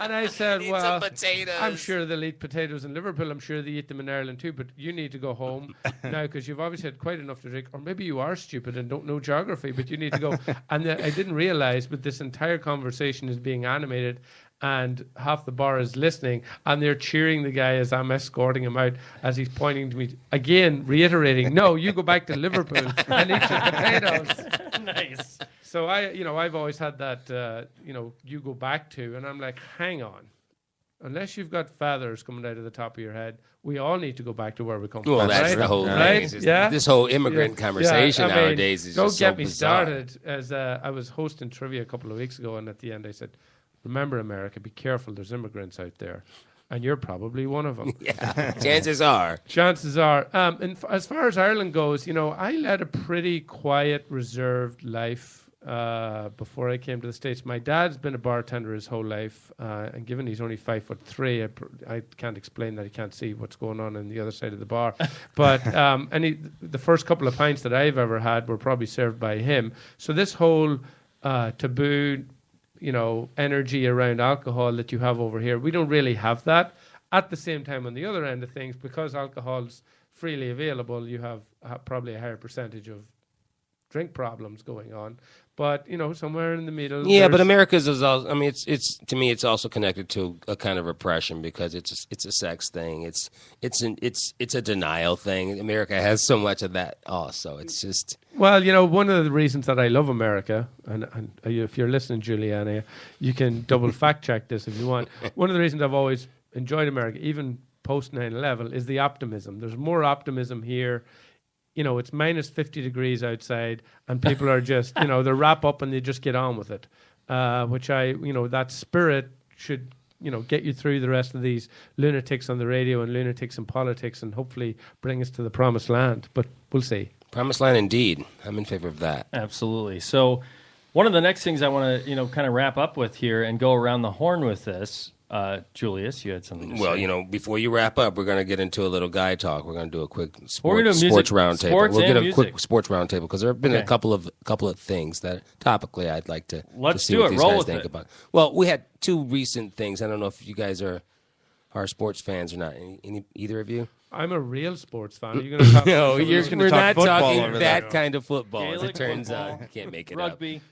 And I said, Eat well, some potatoes. I'm sure they'll eat potatoes in Liverpool. I'm sure they eat them in Ireland too. But you need to go home now because you've obviously had quite enough to drink. Or maybe you are stupid and don't know geography, but you need to go. And I didn't realize, but this entire conversation is being animated. and half the bar is listening, and they're cheering the guy as I'm escorting him out as he's pointing to me, again, reiterating, no, you go back to Liverpool and eat your potatoes. Nice. So I've always had that, you go back to, and I'm like, hang on. Unless you've got feathers coming out of the top of your head, we all need to go back to where we come from. Well, that's right? the whole thing. Right? Yeah. This whole immigrant conversation nowadays is just so don't get me bizarre. started. As I was hosting trivia a couple of weeks ago, and at the end I said, remember, America, be careful. There's immigrants out there. And you're probably one of them. Yeah, chances are. Chances are. And as far as Ireland goes, I led a pretty quiet, reserved life before I came to the States. My dad's been a bartender his whole life, and given he's only 5'3", I can't explain that he can't see what's going on the other side of the bar. But the first couple of pints that I've ever had were probably served by him. So this whole taboo, energy around alcohol that you have over here, we don't really have that. At the same time, on the other end of things, because alcohol's freely available, you have probably a higher percentage of drink problems going on. But somewhere in the middle. Yeah, but America's is also. I mean, it's to me, it's also connected to a kind of repression because it's a sex thing. It's a denial thing. America has so much of that also. It's just. Well, one of the reasons that I love America, and if you're listening, Juliana, you can double fact check this if you want. One of the reasons I've always enjoyed America, even post 9/11, is the optimism. There's more optimism here. It's minus 50 degrees outside, and people are just, they wrap up and they just get on with it. Which that spirit should, get you through the rest of these lunatics on the radio and lunatics in politics, and hopefully bring us to the promised land. But we'll see. Promised land, indeed. I'm in favor of that. Absolutely. So, one of the next things I want to, kind of wrap up with here and go around the horn with this. Julius, you had something to say. Well, before you wrap up, we're going to get into a little guy talk. We're going to do a quick sports roundtable. We'll get a quick sports roundtable because there have been Okay. a couple of things that topically I'd like to see do what it. these Roll guys with think it. about. Well, we had two recent things. I don't know if you guys are sports fans or not. Either of you? I'm a real sports fan. Are you going to talk? No, we're not football talking over that there. kind of football. As Gaelic it turns football, out, you can't make it rugby. up.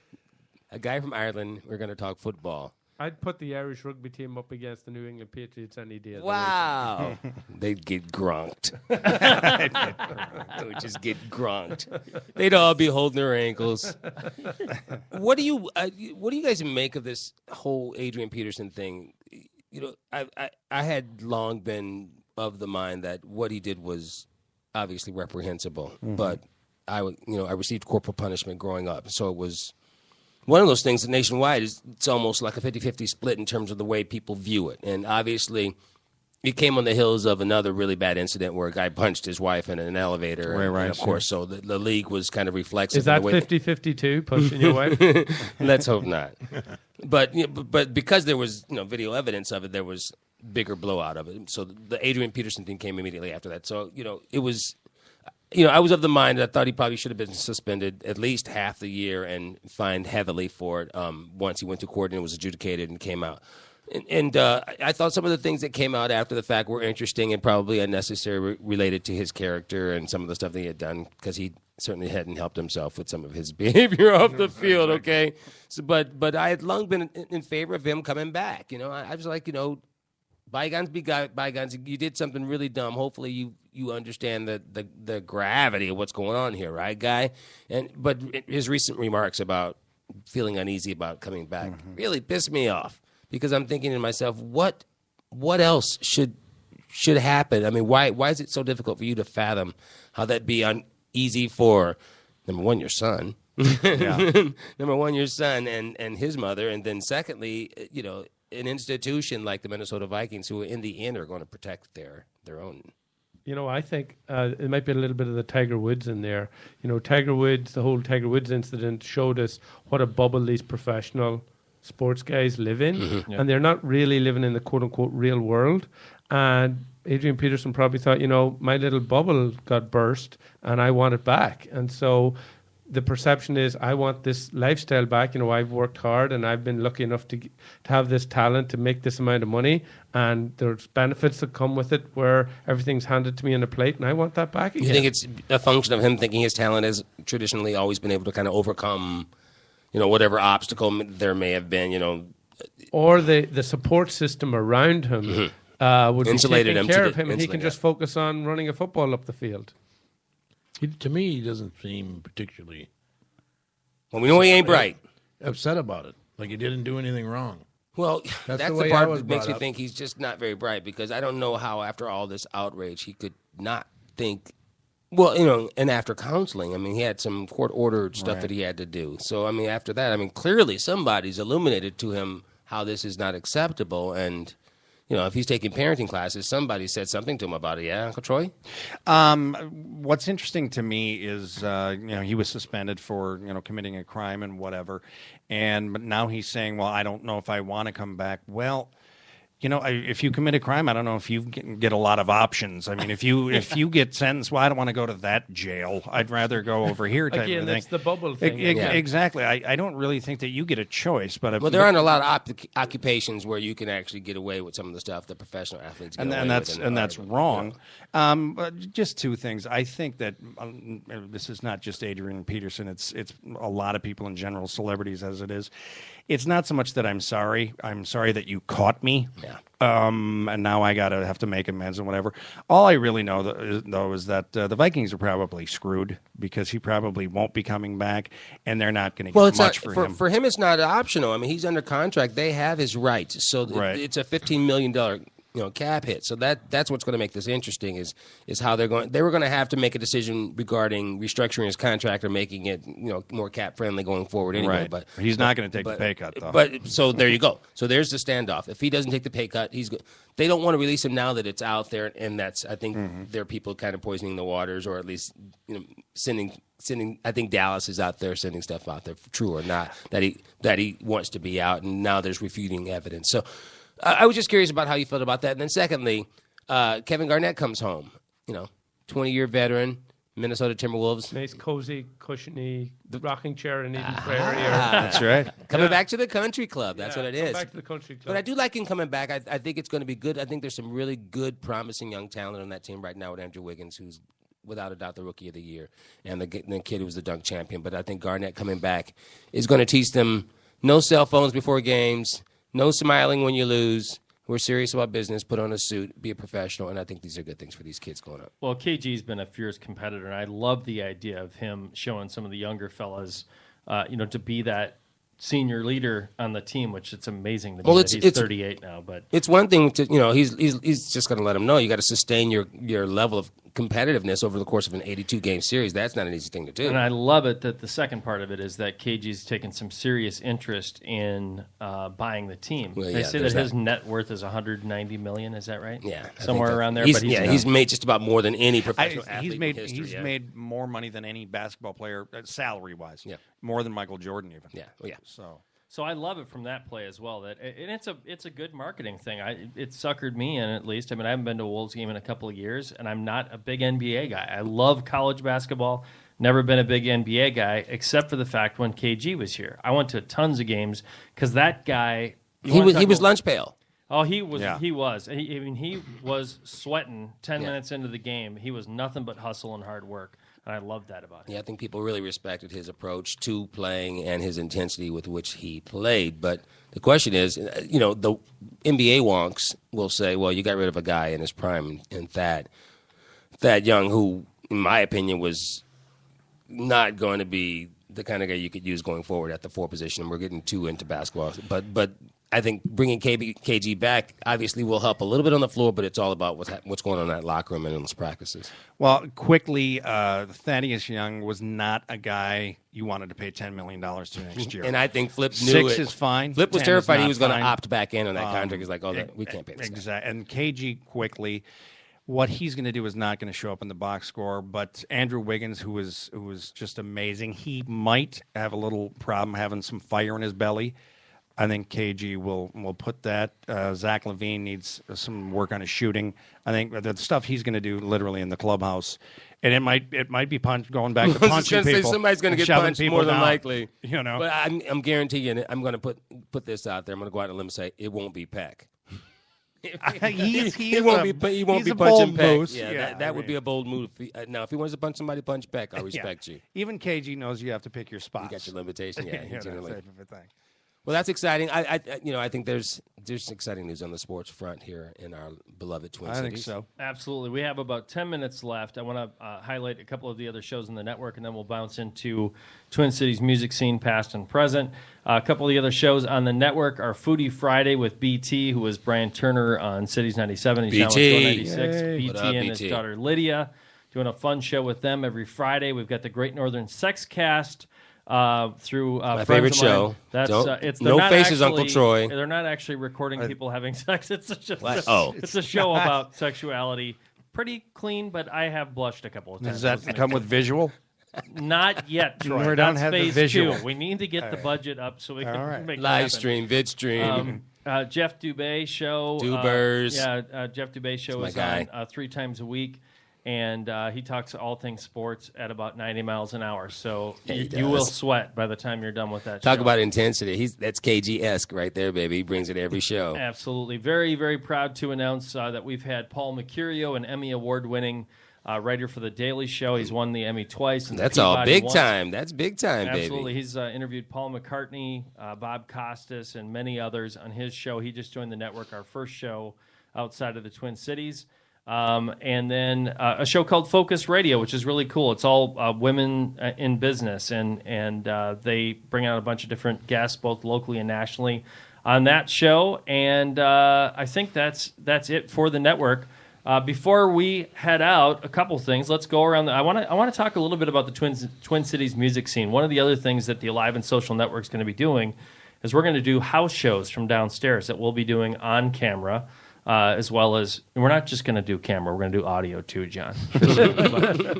A guy from Ireland. We're going to talk football. I'd put the Irish rugby team up against the New England Patriots any day. Wow. They'd get grunked. They would just get grunked. They'd all be holding their ankles. What do you guys make of this whole Adrian Peterson thing? I had long been of the mind that what he did was obviously reprehensible, but I received corporal punishment growing up, so it was one of those things that nationwide it's almost like a 50-50 split in terms of the way people view it. And obviously, it came on the heels of another really bad incident where a guy punched his wife in an elevator. Right, and of course, so the league was kind of reflexive. Is that in the way 50-50 too, punching your wife? Let's hope not. But because there was video evidence of it, there was bigger blowout of it. So the Adrian Peterson thing came immediately after that. So it was. I was of the mind that I thought he probably should have been suspended at least half the year and fined heavily for it once he went to court and it was adjudicated and came out. And I thought some of the things that came out after the fact were interesting and probably unnecessary related to his character and some of the stuff that he had done because he certainly hadn't helped himself with some of his behavior off the field, okay? So, but I had long been in favor of him coming back. I was like, bygones be bygones. You did something really dumb. Hopefully you understand the gravity of what's going on here, right, guy? But his recent remarks about feeling uneasy about coming back really pissed me off because I'm thinking to myself, what else should happen? I mean, why is it so difficult for you to fathom how that'd be uneasy for number one, your son, number one, your son and his mother, and then secondly, an institution like the Minnesota Vikings, who in the end are going to protect their own. I think it might be a little bit of the Tiger Woods in there. Tiger Woods, the whole Tiger Woods incident showed us what a bubble these professional sports guys live in, and they're not really living in the quote-unquote real world. And Adrian Peterson probably thought, my little bubble got burst, and I want it back. And so the perception is, I want this lifestyle back. I've worked hard and I've been lucky enough to have this talent to make this amount of money, and there's benefits that come with it where everything's handed to me on a plate, and I want that back again. You think it's a function of him thinking his talent has traditionally always been able to kind of overcome, whatever obstacle there may have been, or the support system around him would Insulated be him taking care to of the- him, and he can insulate, just focus on running a football up the field. To me, he doesn't seem particularly Well, we know he ain't bright. upset about it. Like he didn't do anything wrong. Well, That's that's the the way I part was that makes brought me up. think he's just not very bright, because I don't know how after all this outrage he could not think. Well, and after counseling, I mean, he had some court-ordered stuff that he had to do. So, I mean, after that, I mean, clearly somebody's illuminated to him how this is not acceptable. And, if he's taking parenting classes, somebody said something to him about it. Yeah, Uncle Troy? What's interesting to me is, he was suspended for, committing a crime and whatever. But now he's saying, well, I don't know if I want to come back. Well, if you commit a crime, I don't know if you get a lot of options. I mean, if you get sentenced, well, I don't want to go to that jail. I'd rather go over here type Again, of that's thing. the bubble thing. Exactly. I don't really think that you get a choice. But Well, there aren't a lot of occupations where you can actually get away with some of the stuff that professional athletes get away with. And that's wrong. But just two things. I think that this is not just Adrian Peterson. It's a lot of people in general, celebrities as it is. It's not so much that I'm sorry. I'm sorry that you caught me. Yeah. And now I have to make amends and whatever. All I really know, though, is that the Vikings are probably screwed, because he probably won't be coming back, and they're not going to get much for him. For him, it's not optional. I mean, he's under contract. They have his rights. So it's a $15 million cap hit. So that's what's going to make this interesting is how they were going to have to make a decision regarding restructuring his contract or making it more cap friendly going forward anyway. Right. But He's not going to take the pay cut, though. But so there you go. So there's the standoff. If he doesn't take the pay cut, they don't want to release him now that it's out there, and that's, I think, there are people kind of poisoning the waters, or at least sending. I think Dallas is out there sending stuff out there, true or not, that he wants to be out, and now there's refuting evidence. So I was just curious about how you felt about that. And then secondly, Kevin Garnett comes home, 20-year veteran, Minnesota Timberwolves. Nice, cozy, cushiony rocking chair in Eden Prairie. That's right. Coming back to the country club. That's what it is. Back to the country club. But I do like him coming back. I think it's going to be good. I think there's some really good, promising young talent on that team right now with Andrew Wiggins, who's without a doubt the Rookie of the Year, and the kid who was the dunk champion. But I think Garnett coming back is going to teach them no cell phones before games, no smiling when you lose. We're serious about business. Put on a suit. Be a professional. And I think these are good things for these kids going up. Well, KG's been a fierce competitor, and I love the idea of him showing some of the younger fellas, to be that senior leader on the team, which it's amazing to me that he's 38 now. But it's one thing to, he's just going to let them know you got to sustain your level of competitiveness over the course of an 82-game series. That's not an easy thing to do. And I love it that the second part of it is that KG's taken some serious interest in buying the team. Well, they yeah, say that his net worth is $190 million. Is that right? Yeah, somewhere around there. He's made just about more than any professional athlete he's made in history. He's made more money than any basketball player, salary-wise. Yeah. More than Michael Jordan even. Yeah. Oh, yeah. So I love it from that play as well. And it's a good marketing thing. It suckered me in, at least. I mean, I haven't been to a Wolves game in a couple of years, and I'm not a big NBA guy. I love college basketball. Never been a big NBA guy, except for the fact when KG was here. I went to tons of games because that guy. He was lunch pail. Oh, he was. Yeah. He was. He was sweating 10 minutes into the game. He was nothing but hustle and hard work. And I love that about him. Yeah, I think people really respected his approach to playing and his intensity with which he played. But the question is, the NBA wonks will say, well, you got rid of a guy in his prime in Thad Young, who, in my opinion, was not going to be the kind of guy you could use going forward at the 4 position. And we're getting too into basketball. But I think bringing KG back obviously will help a little bit on the floor, but it's all about what's going on in that locker room and in those practices. Well, quickly, Thaddeus Young was not a guy you wanted to pay $10 million to next year. And I think Flip knew 6 is fine. Flip was 10 terrified is he was going to fine. opt back in on that contract. He's like, we can't pay this guy. Exactly. And KG quickly, what he's going to do is not going to show up in the box score. But Andrew Wiggins, who was just amazing, he might have a little problem having some fire in his belly. I think KG will put that. Zach LaVine needs some work on his shooting. I think the stuff he's going to do literally in the clubhouse, and it might be going back to punching people. Somebody's going to get punched more than likely. But I'm guaranteeing. I'm going to put this out there. I'm going to go out on a limb and say it won't be Peck. He won't be punching Peck. That would be a bold move. Now, if he wants to punch somebody, punch Peck. I respect you. Even KG knows you have to pick your spots. You got your limitation. Yeah, Type of a thing. Well, that's exciting. I think there's exciting news on the sports front here in our beloved Twin Cities. I think so. Absolutely. We have about 10 minutes left. I want to highlight a couple of the other shows in the network, and then we'll bounce into Twin Cities music scene, past and present. A couple of the other shows on the network are Foodie Friday with BT, who was Brian Turner on Cities 97. He's now with Go 96. BT What up, and BT? his daughter Lydia. Doing a fun show with them every Friday. We've got the Great Northern Sex Cast through My friends favorite of mine. show. That's Don't- they're no not faces, actually- Uncle Troy. They're not actually recording people having sex. It's just Oh. it's a show about sexuality. Pretty clean, but I have blushed a couple of times. Does that come with visual? Not yet, Troy. We don't That's have the phase visual. 2. We need to get the budget up so we can All right. make that Live happen. stream, vid stream. Jeff Dubé show. Dubers. Jeff Dubé show my is guy. on 3 times a week, and he talks all things sports at about 90 miles an hour. So Yeah, he you does. will sweat by the time you're done with that Talk show. about intensity. That's KG-esque right there, baby. He brings it every show. Absolutely. Very, very proud to announce that we've had Paul Mercurio, an Emmy Award-winning writer for The Daily Show. He's won the Emmy twice. And the That's all Peabody big once. time. That's big time, Absolutely. baby. He's interviewed Paul McCartney, Bob Costas, and many others on his show. He just joined the network, our first show outside of the Twin Cities. And then a show called Focus Radio, which is really cool. It's all women in business, and they bring out a bunch of different guests, both locally and nationally, on that show. And I think that's it for the network. Before we head out, a couple things. Let's go around. I want to talk a little bit about the Twin Cities music scene. One of the other things that the Alive and Social Network is going to be doing is we're going to do house shows from downstairs that we'll be doing on camera. As well as, and we're not just going to do camera, we're going to do audio too, John.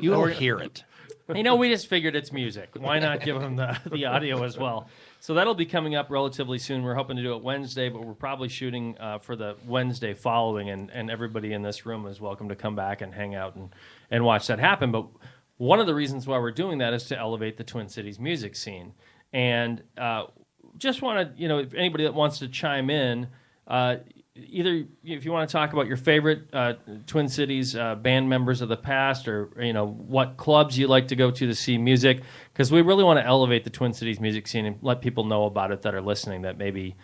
You will hear it. We just figured it's music. Why not give them the audio as well? So that'll be coming up relatively soon. We're hoping to do it Wednesday, but we're probably shooting for the Wednesday following, and everybody in this room is welcome to come back and hang out and watch that happen. But one of the reasons why we're doing that is to elevate the Twin Cities music scene. And just want to, if anybody that wants to chime in, either if you want to talk about your favorite Twin Cities band members of the past, or what clubs you like to go to see music, because we really want to elevate the Twin Cities music scene and let people know about it that are listening that maybe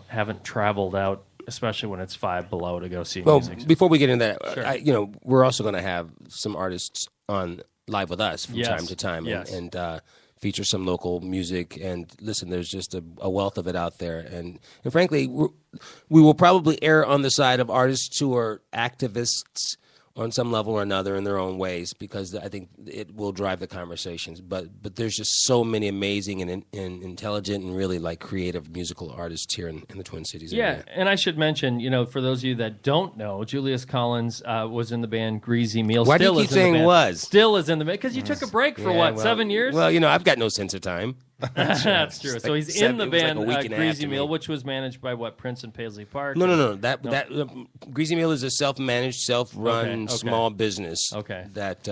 haven't traveled out, especially when it's 5 below, to go see Well, music. before we get into that, Sure. we're also going to have some artists on live with us from Yes. time to time, Yes. and feature some local music. And listen, there's just a wealth of it out there. And frankly, we will probably err on the side of artists who are activists on some level or another in their own ways, because I think it will drive the conversations. But there's just so many amazing and intelligent and really creative musical artists here in the Twin Cities Yeah, area. and I should mention, for those of you that don't know, Julius Collins was in the band Greasy Meal. Why do you Still keep is in the saying band. was? Still is in the band because you took a break for Yeah, 7 years? Well, I've got no sense of time. That's true. So he's in the it was like band a week and a half Greasy to me. Meal, which was managed by Prince and Paisley Park. No. That Greasy Meal is a self-managed, self-run Okay. small business. Okay. That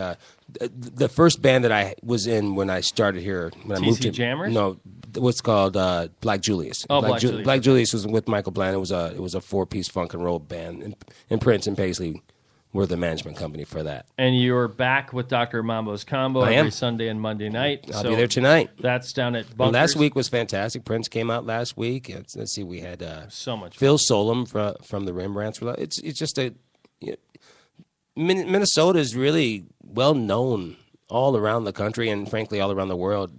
the first band that I was in when I started here, when I moved to Jammers? No, what's called Black Julius. Oh, Black Julius. Black Julius was with Michael Bland. It was a 4-piece funk and roll band, and Prince and Paisley were the management company for that. And you're back with Dr. Mambo's Combo I am. every Sunday and Monday night. I'll So be there tonight. That's down at Well, Bunkers. last week was fantastic. Prince came out last week. Let's see, we had So much Phil Solem from the Rembrandts. It's just Minnesota is really well known all around the country and frankly all around the world.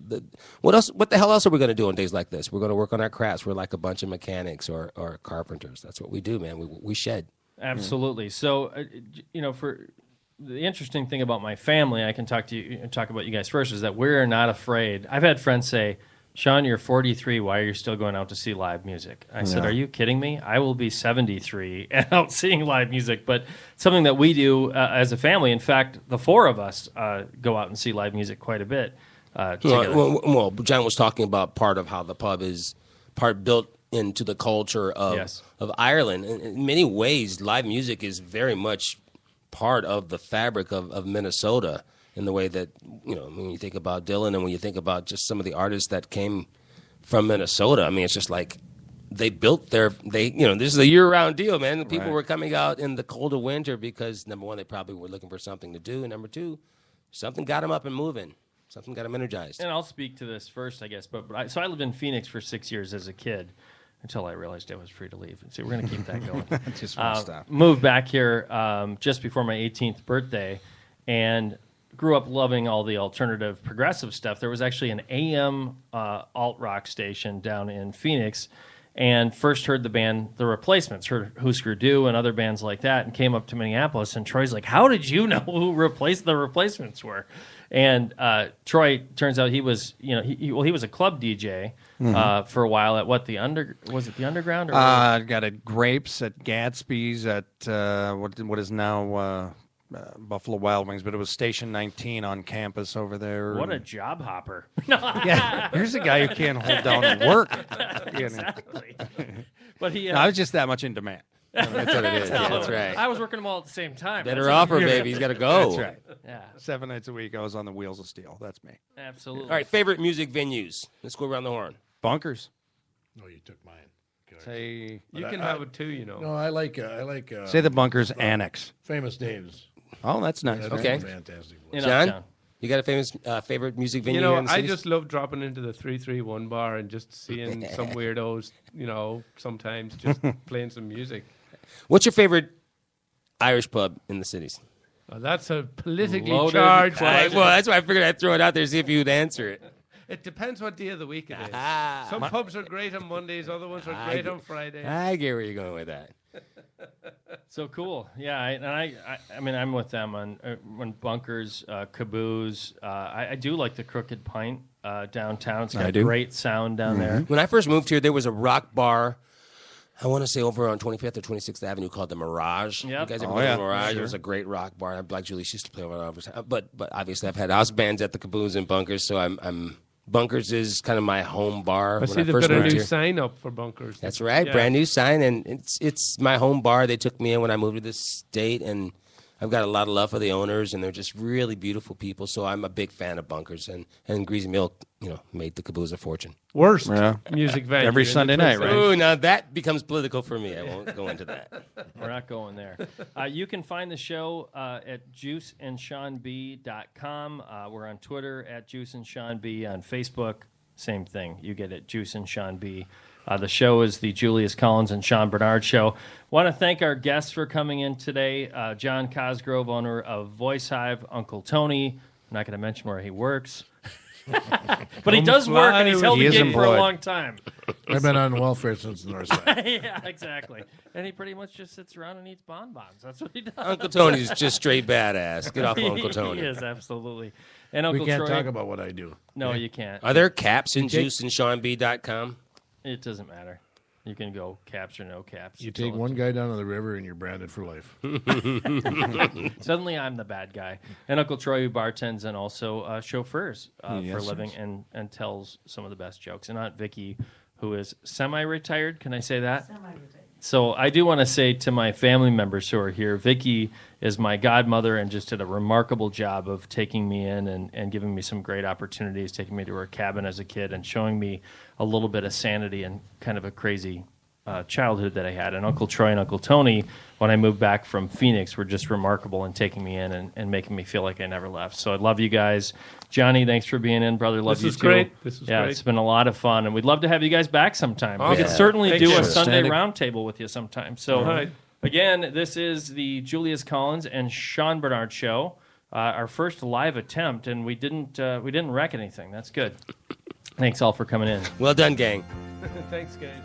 What the hell else are we going to do on days like this? We're going to work on our crafts. We're like a bunch of mechanics or carpenters. That's what we do, man. We shed. Absolutely. So, for the interesting thing about my family, I can talk about you guys first, is that we're not afraid. I've had friends say, Sean, you're 43. Why are you still going out to see live music? I said, are you kidding me? I will be 73 and out seeing live music. But something that we do as a family. In fact, the 4 of us go out and see live music quite a bit together. Well, John was talking about part of how the pub is part built into the culture of Yes. of Ireland. In many ways, live music is very much part of the fabric of Minnesota, in the way that, when you think about Dylan and when you think about just some of the artists that came from Minnesota, I mean, it's just like they built this is a year-round deal, man. People Right. were coming out in the cold of winter because, number one, they probably were looking for something to do, and number two, something got them up and moving. Something got them energized. And I'll speak to this first, I guess. But I lived in Phoenix for 6 years as a kid until I realized I was free to leave. And so we're going to keep that going. Just won't stop. Moved back here just before my 18th birthday and grew up loving all the alternative progressive stuff. There was actually an AM alt-rock station down in Phoenix, and first heard the band The Replacements, heard Husker Du and other bands like that, and came up to Minneapolis, and Troy's like, how did you know who The Replacements were? And Troy, turns out he was, he was a club DJ for a while at was it the Underground? Or got at Grapes, at Gatsby's, at what is now Buffalo Wild Wings, but it was Station 19 on campus over there. What a job hopper. Yeah, here's a guy who can't hold down and work. Exactly. But I was just that much in demand. That's what it is. Yeah, that's right. I was working them all at the same time. Better offer, baby. He's got to go. That's right. Yeah, 7 nights a week, I was on the Wheels of Steel. That's me. absolutely. All right, favorite music venues. Let's go around the horn. Bunkers. Oh, you took mine. Good. Say You can have it too, No, I like say the Bunkers Annex. Famous Dave's. Oh, that's nice. That's Okay. a fantastic place. In John? Uptown. You got a famous favorite music venue You here know, in the I city? just love dropping into the 331 bar and just seeing some weirdos, sometimes just playing some music. What's your favorite Irish pub in the cities? That's a politically Loaded charged question. Well, that's why I figured I'd throw it out there to see if you'd answer it. It depends what day of the week it is. Ah. Some pubs are great on Mondays, other ones are great on Fridays. I get where you're going with that. So cool, yeah. I mean, I'm with them on when Bunkers, Caboose. I do like the Crooked Pint downtown. It's I got do. great sound down there. When I first moved here, there was a rock bar, I want to say over on 25th or 26th Avenue called the Mirage. Yep. You guys ever Oh, been to yeah. the Mirage? Sure. It was a great rock bar. Black Julie used to play over there. But obviously I've had house bands at the Caboose and Bunkers, so I'm Bunkers is kind of my home bar. I when see I they've first got a moved new here. sign up for Bunkers. That's right, Yeah. brand new sign, and it's my home bar. They took me in when I moved to this state, and I've got a lot of love for the owners, and they're just really beautiful people. So I'm a big fan of Bunkers, and Greasy Milk, made the Caboose a fortune. Worst Yeah. music venue. Every in the Sunday Twin night, right? Cities. Ooh, now that becomes political for me. I won't go into that. We're not going there. You can find the show at juiceandseanb.com. We're on Twitter at juiceandseanb, on Facebook. Same thing. You get it, Juice and Sean B. The show is the Julius Collins and Sean Barnard Show. Want to thank our guests for coming in today. John Cosgrove, owner of Voicehive, Uncle Tony. I'm not going to mention where he works. But he does work, and he's held He the is gig for a employed. long time. I've been on welfare since the north side. Yeah, exactly. And he pretty much just sits around and eats bonbons. That's what he does. Uncle Tony's just straight badass. Get off of Uncle Tony. He is, absolutely. And Uncle We can't Troy, talk about what I do. no, you can't. Are there caps in juiceandseanb.com? It doesn't matter. You can go caps or no caps. You It's take all- one guy down to the river and you're branded for life. Suddenly I'm the bad guy. And Uncle Troy, who bartends and also chauffeurs for Yes, a living and tells some of the best jokes. And Aunt Vicky, who is semi-retired. Can I say that? Semi-retired. So I do want to say to my family members who are here, Vicky is my godmother and just did a remarkable job of taking me in and giving me some great opportunities, taking me to her cabin as a kid and showing me a little bit of sanity and kind of a crazy childhood that I had. And Uncle Troy and Uncle Tony, when I moved back from Phoenix, were just remarkable in taking me in and making me feel like I never left. So I love you guys. Johnny, thanks for being in, brother. Love This you was too. great. This was yeah, great. it's been a lot of fun, and we'd love to have you guys back sometime. We Awesome. could certainly Thank do you. a Sunday Outstanding. roundtable with you sometime. So All right. again, this is the Julius Collins and Sean Barnard Show. Our first live attempt, and we didn't wreck anything. That's good. Thanks all for coming in. Well done, gang. Thanks, guys.